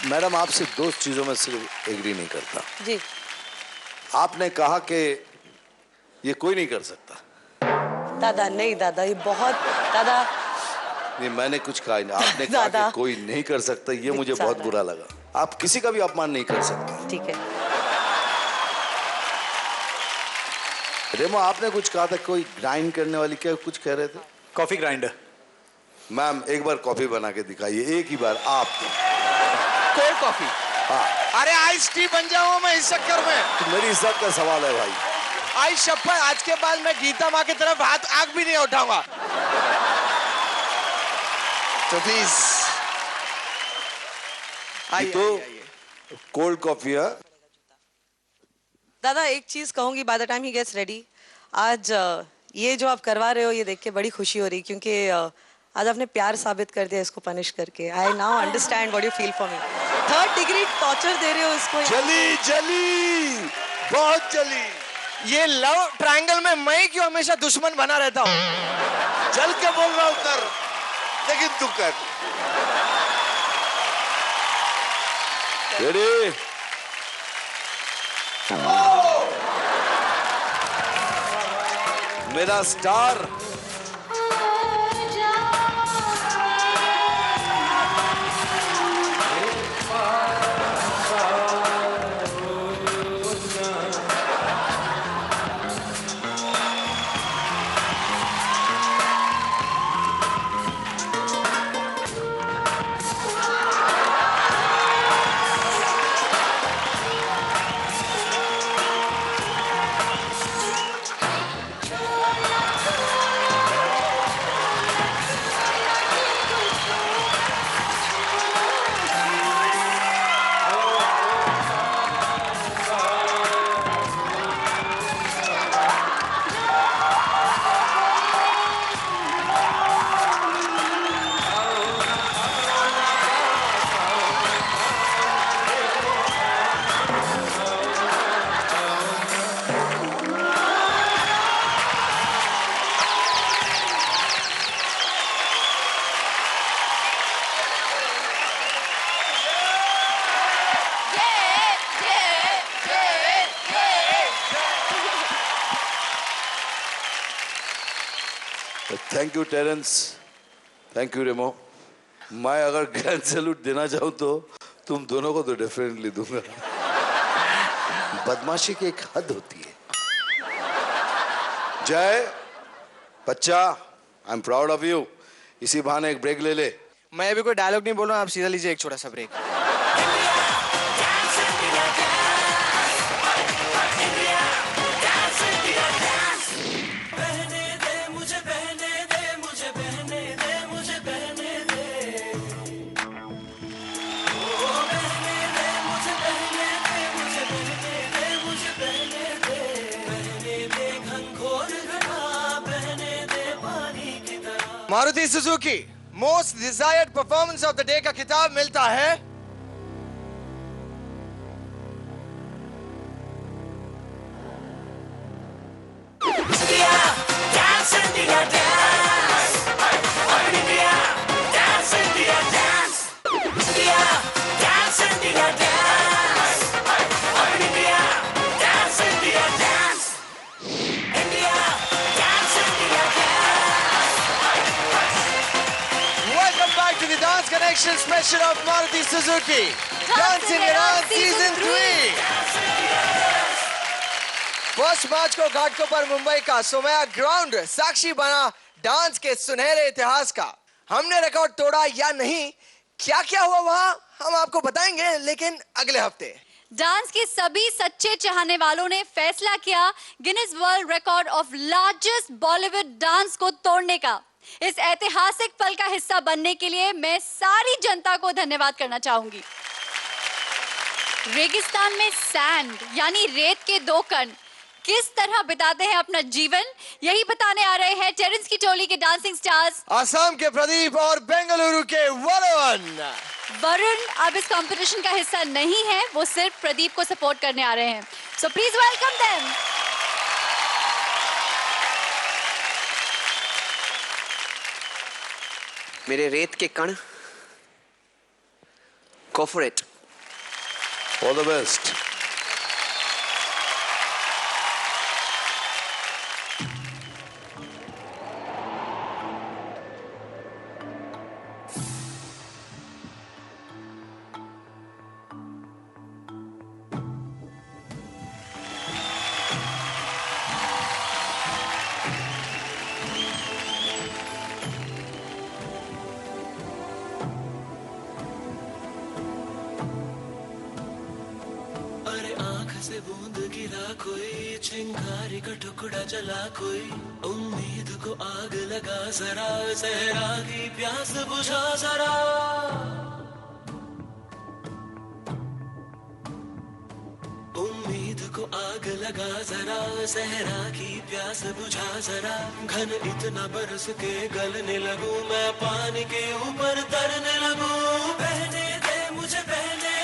मैडम, आपसे दो चीजों में सिर्फ एग्री नहीं करता. जी. आपने कहा कि ये कोई नहीं कर सकता. दादा नहीं, दादा ये बहुत, दादा नहीं, मैंने कुछ कहा नहीं. आपने कहा कि कोई नहीं कर सकता, ये मुझे बहुत बुरा लगा. आप किसी का भी अपमान नहीं कर सकते. ठीक है. रेमो, आपने कुछ कहा था, कोई ग्राइंड करने वाली, क्या कुछ कह रहे थे? Coffee grinder. मैम, एक बार कॉफी बना के दिखाइए, एक ही बार. आप कोल्ड कॉफी? हाँ. अरे आइस टी बन जाऊं मैं इस चक्कर में? तो मेरी इज्जत का सवाल है भाई. आई शपथ, आज के बाद मैं गीता माँ की तरफ हाथ आग भी नहीं उठाऊंगा. तो प्लीज तो कोल्ड कॉफी है. दादा एक चीज कहूंगी, by the time he gets ready, आज ये जो आप करवा रहे हो ये देख के बड़ी खुशी हो रही, क्योंकि आज आपने प्यार साबित कर दिया इसको पनिश करके. I now understand what you feel for me. 3rd degree torture दे रहे हो इसको। जली बहुत जली। ये लव ट्रायंगल में मैं क्यों हमेशा दुश्मन बना रहता हूँ? जल के बोल रहा हूँ कर, लेकिन तू कर। रेडी? मेरा star thank you Terence, thank you Remo. मैं अगर ग्रैंड सैल्यूट देना चाहूँ तो तुम दोनों को तो डेफिनेटली दूंगा। बदमाशी की एक हद होती है। जय बच्चा, I am proud of you. इसी बहाने एक ब्रेक ले ले। मैं अभी कोई डायलॉग नहीं बोल रहा हूँ, आप सीधा लीजिए एक छोटा सा break. Maruti Suzuki most desired performance of the day का खिताब मिलता है Connection special of Maruti Suzuki Dancing Around Season 3। First March को घाटकोपर मुंबई का सोमया ग्राउंड साक्षी बना डांस के सुनहरे इतिहास का। हमने रिकॉर्ड तोड़ा या नहीं, क्या क्या हुआ वहां हम आपको बताएंगे, लेकिन अगले हफ्ते। डांस के सभी सच्चे चाहने वालों ने फैसला किया Guinness world record of largest Bollywood dance को तोड़ने का। इस ऐतिहासिक पल का हिस्सा बनने के लिए मैं सारी जनता को धन्यवाद करना चाहूंगी। रेगिस्तान में सैंड यानी रेत के दो कण किस तरह बिताते हैं अपना जीवन, यही बताने आ रहे हैं टेरेंस की टोली के डांसिंग स्टार्स, आसाम के प्रदीप और बेंगलुरु के वरुण। वरुण अब इस कंपटीशन का हिस्सा नहीं है, वो सिर्फ प्रदीप को सपोर्ट करने आ रहे हैं। So please welcome them. मेरे रेत के कण, go for it. All the best. से बूंद गिरा कोई, चिंगारी का टुकड़ा जला कोई, उम्मीद को आग लगा जरा, सहरा की प्यास बुझा जरा। उम्मीद को आग लगा जरा, सहरा की प्यास बुझा जरा। घन इतना बरस के गलने लगूं, मैं पानी के ऊपर तरने लगूं। बहने दे मुझे बहने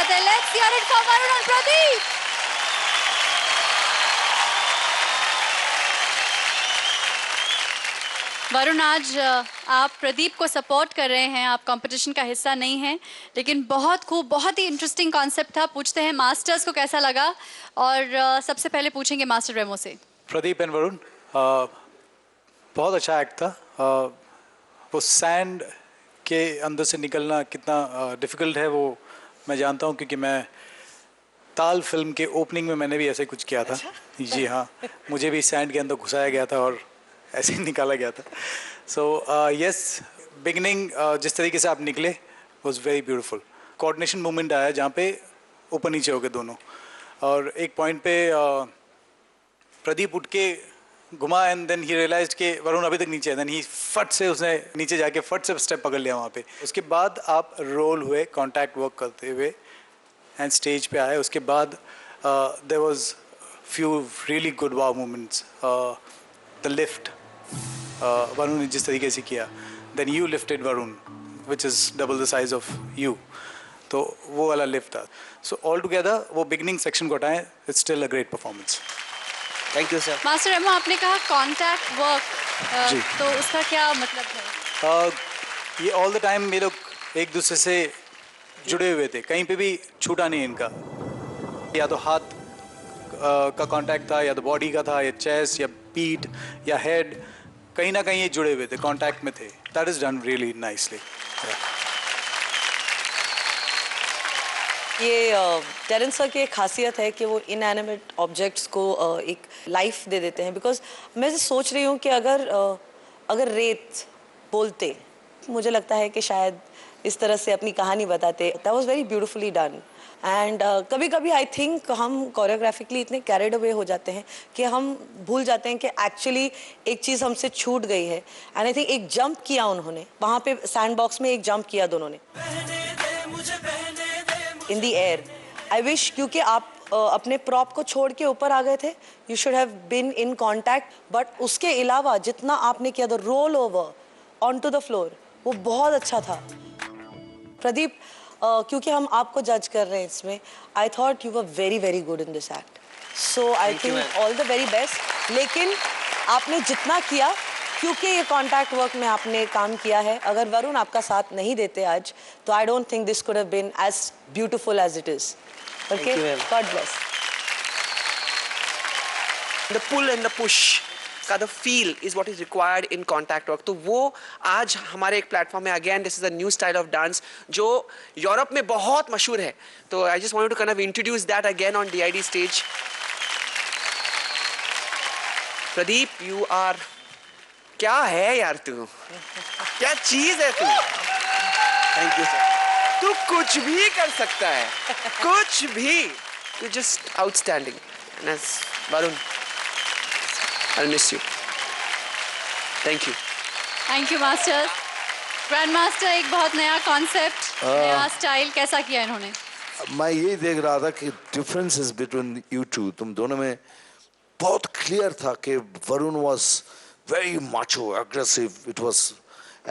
बात है. Let's hear it for Varun and Pradeep. Varun, आज आप प्रदीप को सपोर्ट कर रहे हैं, आप कंपटीशन का हिस्सा नहीं हैं, लेकिन बहुत खूब, बहुत ही इंटरेस्टिंग कॉन्सेप्ट था. पूछते हैं मास्टर्स को कैसा लगा, और सबसे पहले पूछेंगे मास्टर रेमो से. प्रदीप एंड वरुण, बहुत अच्छा एक्ट था. वो सैंड के अंदर से निकलना कितना डिफ़िकल्ट है वो मैं जानता हूँ, क्योंकि मैं ताल फिल्म के ओपनिंग में मैंने भी ऐसे कुछ किया था. जी हाँ, मुझे भी सैंड के अंदर घुसाया गया था और ऐसे ही निकाला गया था. सो यस, बिगनिंग जिस तरीके से आप निकले was very beautiful. Coordination movement आया जहाँ पे ऊपर नीचे हो गए दोनों, और एक पॉइंट पे प्रदीप उठ के घुमा एंड देन ही रियलाइज्ड कि वरुण अभी तक नीचे है. देन ही फट से उसने नीचे जाके फट से स्टेप पकड़ लिया वहाँ पे. उसके बाद आप रोल हुए कॉन्टैक्ट वर्क करते हुए एंड स्टेज पे आए. उसके बाद there was few really good wow moments. The lift Varun ने जिस तरीके से किया, then you lifted Varun which is double the size of you, तो वो वाला लिफ्ट था. सो ऑल टुगेदर वो बिगनिंग सेक्शन को हटाएं, it's still a great performance. Thank you sir. Master Remo, आपने कहा कॉन्टैक्ट वर्क, तो उसका क्या मतलब है? ये ऑल द टाइम ये लोग एक दूसरे से जुड़े हुए थे, कहीं पे भी छूटा नहीं इनका. या तो हाथ का कांटेक्ट था, या तो बॉडी का था, या चेस्ट, या पीठ, या हेड, कहीं ना कहीं ये जुड़े हुए थे, कांटेक्ट में थे. That is done really nicely. ये टेरेंस सर की एक खासियत है कि वो इनएनिमेट ऑब्जेक्ट्स को एक लाइफ दे देते हैं. बिकॉज मैं सोच रही हूँ कि अगर रेत बोलते, मुझे लगता है कि शायद इस तरह से अपनी कहानी बताते. That was very beautifully done. And कभी कभी आई थिंक हम कोरियोग्राफिकली इतने कैरिड अवे हो जाते हैं कि हम भूल जाते हैं कि एक्चुअली एक चीज़ हमसे छूट गई है. एंड आई थिंक एक जंप किया उन्होंने वहाँ पे सैंड बॉक्स में, एक जंप किया दोनों ने in the air. I wish, क्योंकि आप अपने प्रॉप को छोड़ के ऊपर आ गए थे, you should have been in contact. But उसके अलावा जितना आपने किया, the roll over on to the floor, वो बहुत अच्छा था. प्रदीप, क्योंकि हम आपको जज कर रहे हैं इसमें, I thought you were very very good in this act. So I think all the very best. लेकिन आपने जितना किया, क्योंकि ये कॉन्टैक्ट वर्क में आपने काम किया है, अगर वरुण आपका साथ नहीं देते आज, तो I don't think this could have been as beautiful as it is. Okay, God bless. The pull and the push का the feel is what is required in contact work. तो वो आज हमारे एक प्लेटफॉर्म में again this is a new style of dance जो Europe में बहुत मशहूर है. तो I just wanted to kind of introduce that again on DID stage. Pradeep, you are, क्या है यार तू, क्या चीज है तू. Thank you sir. तू कुछ भी कर सकता है, कुछ भी. You just outstanding. Varun, I'll miss you. Thank you. Thank you master. Grand master, एक बहुत नया कॉन्सेप्ट, नया स्टाइल कैसा किया इन्होंने? मैं यही देख रहा था कि डिफरेंसेस बिटवीन यू टू, तुम दोनों में बहुत क्लियर था कि Varun was very macho, aggressive. It was,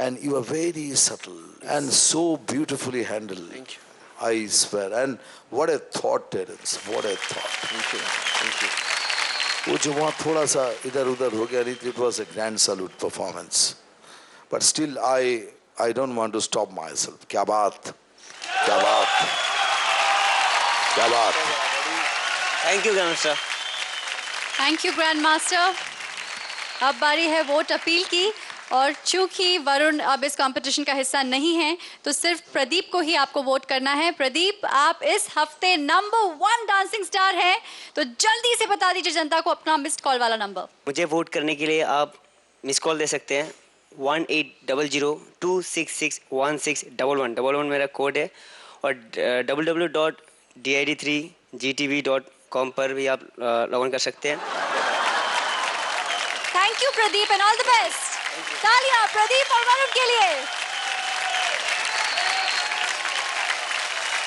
and you were very subtle and so beautifully handled. Thank you. I swear. And what a thought, Terence. What a thought. Thank you. Thank you. वो जो वहाँ थोड़ा सा इधर उधर हो गया, it was a grand salute performance. But still, I don't want to stop myself. क्या बात, क्या बात, क्या बात. Thank you grandmaster. Thank you grand master. अब बारी है वोट अपील की, और चूंकि वरुण अब इस कंपटीशन का हिस्सा नहीं है, तो सिर्फ प्रदीप को ही आपको वोट करना है. प्रदीप, आप इस हफ्ते नंबर 1 डांसिंग स्टार हैं, तो जल्दी से बता दीजिए जनता को अपना मिस्ड कॉल वाला नंबर. मुझे वोट करने के लिए आप मिस कॉल दे सकते हैं 1800-266-1611. मेरा कोड है, और www.did3gtv.com पर भी आप लॉग इन कर सकते हैं. Thank you Pradeep, and all the best. तालियां प्रदीप और वरुण के लिए.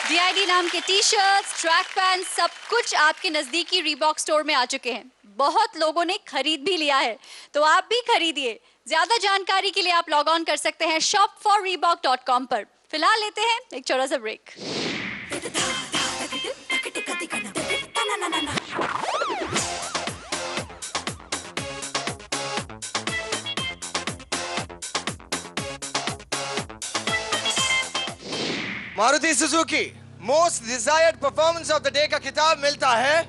DID नाम के टी-शर्ट्स, ट्रैक पैंट, सब कुछ आपके नजदीकी रीबॉक स्टोर में आ चुके हैं. बहुत लोगों ने खरीद भी लिया है, तो आप भी खरीदिए. ज्यादा जानकारी के लिए आप लॉग ऑन कर सकते हैं shopforreebok.com पर. फिलहाल लेते हैं एक छोटा सा break. Maruti Suzuki most desired performance of the day का खिताब मिलता है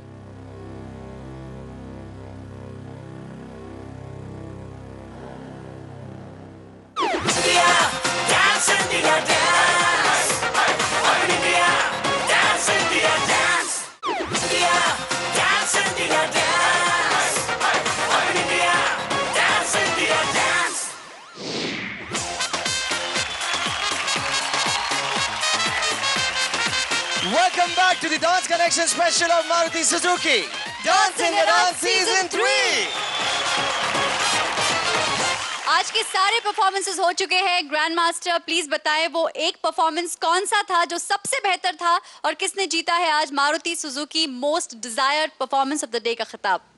Welcome back to the Dance Connection special of Maruti Suzuki. Dance in the Dance Season 3. आज के सारे परफॉर्मेंसेस हो चुके हैं। ग्रैंड मास्टर प्लीज बताएं वो एक परफॉर्मेंस कौन सा था जो सबसे बेहतर था और किसने जीता है आज Maruti Suzuki most desired performance of the day का खिताब।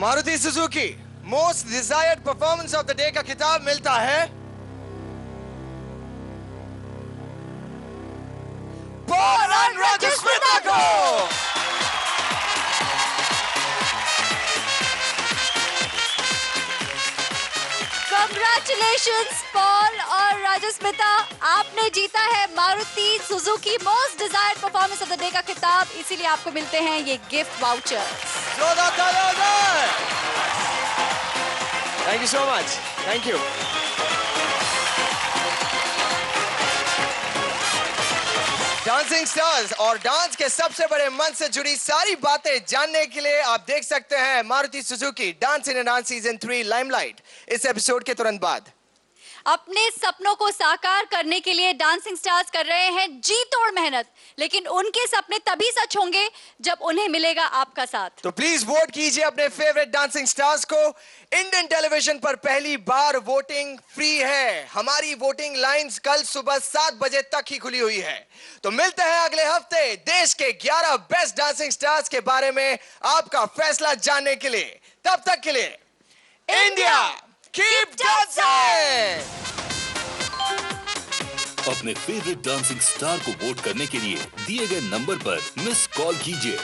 Maruti Suzuki most desired performance of the day का खिताब मिलता है पॉल और राजस्मिता को। Congratulations पॉल और राजस्मिता, आपने जीता है Maruti Suzuki most desired performance of the day का खिताब, इसीलिए आपको मिलते हैं ये gift voucher. Thank you so much. Thank you. Dancing stars और डांस के सबसे बड़े मन से जुड़ी सारी बातें जानने के लिए आप देख सकते हैं मारुति सुजुकी डांस इन डांस सीजन 3 लाइमलाइट इस एपिसोड के तुरंत बाद। अपने सपनों को साकार करने के लिए डांसिंग स्टार्स कर रहे हैं जी तोड़ मेहनत, लेकिन उनके सपने तभी सच होंगे जब उन्हें मिलेगा आपका साथ। तो प्लीज वोट कीजिए अपने फेवरेट डांसिंग स्टार्स को। इंडियन टेलीविजन पर पहली बार वोटिंग फ्री है। हमारी वोटिंग लाइंस कल सुबह 7 बजे तक ही खुली हुई है। तो मिलते हैं अगले हफ्ते देश के 11 बेस्ट डांसिंग स्टार्स के बारे में आपका फैसला जानने के लिए। तब तक के लिए इंडिया कीप डांसिंग। अपने फेवरेट डांसिंग स्टार को वोट करने के लिए दिए गए नंबर पर मिस कॉल कीजिए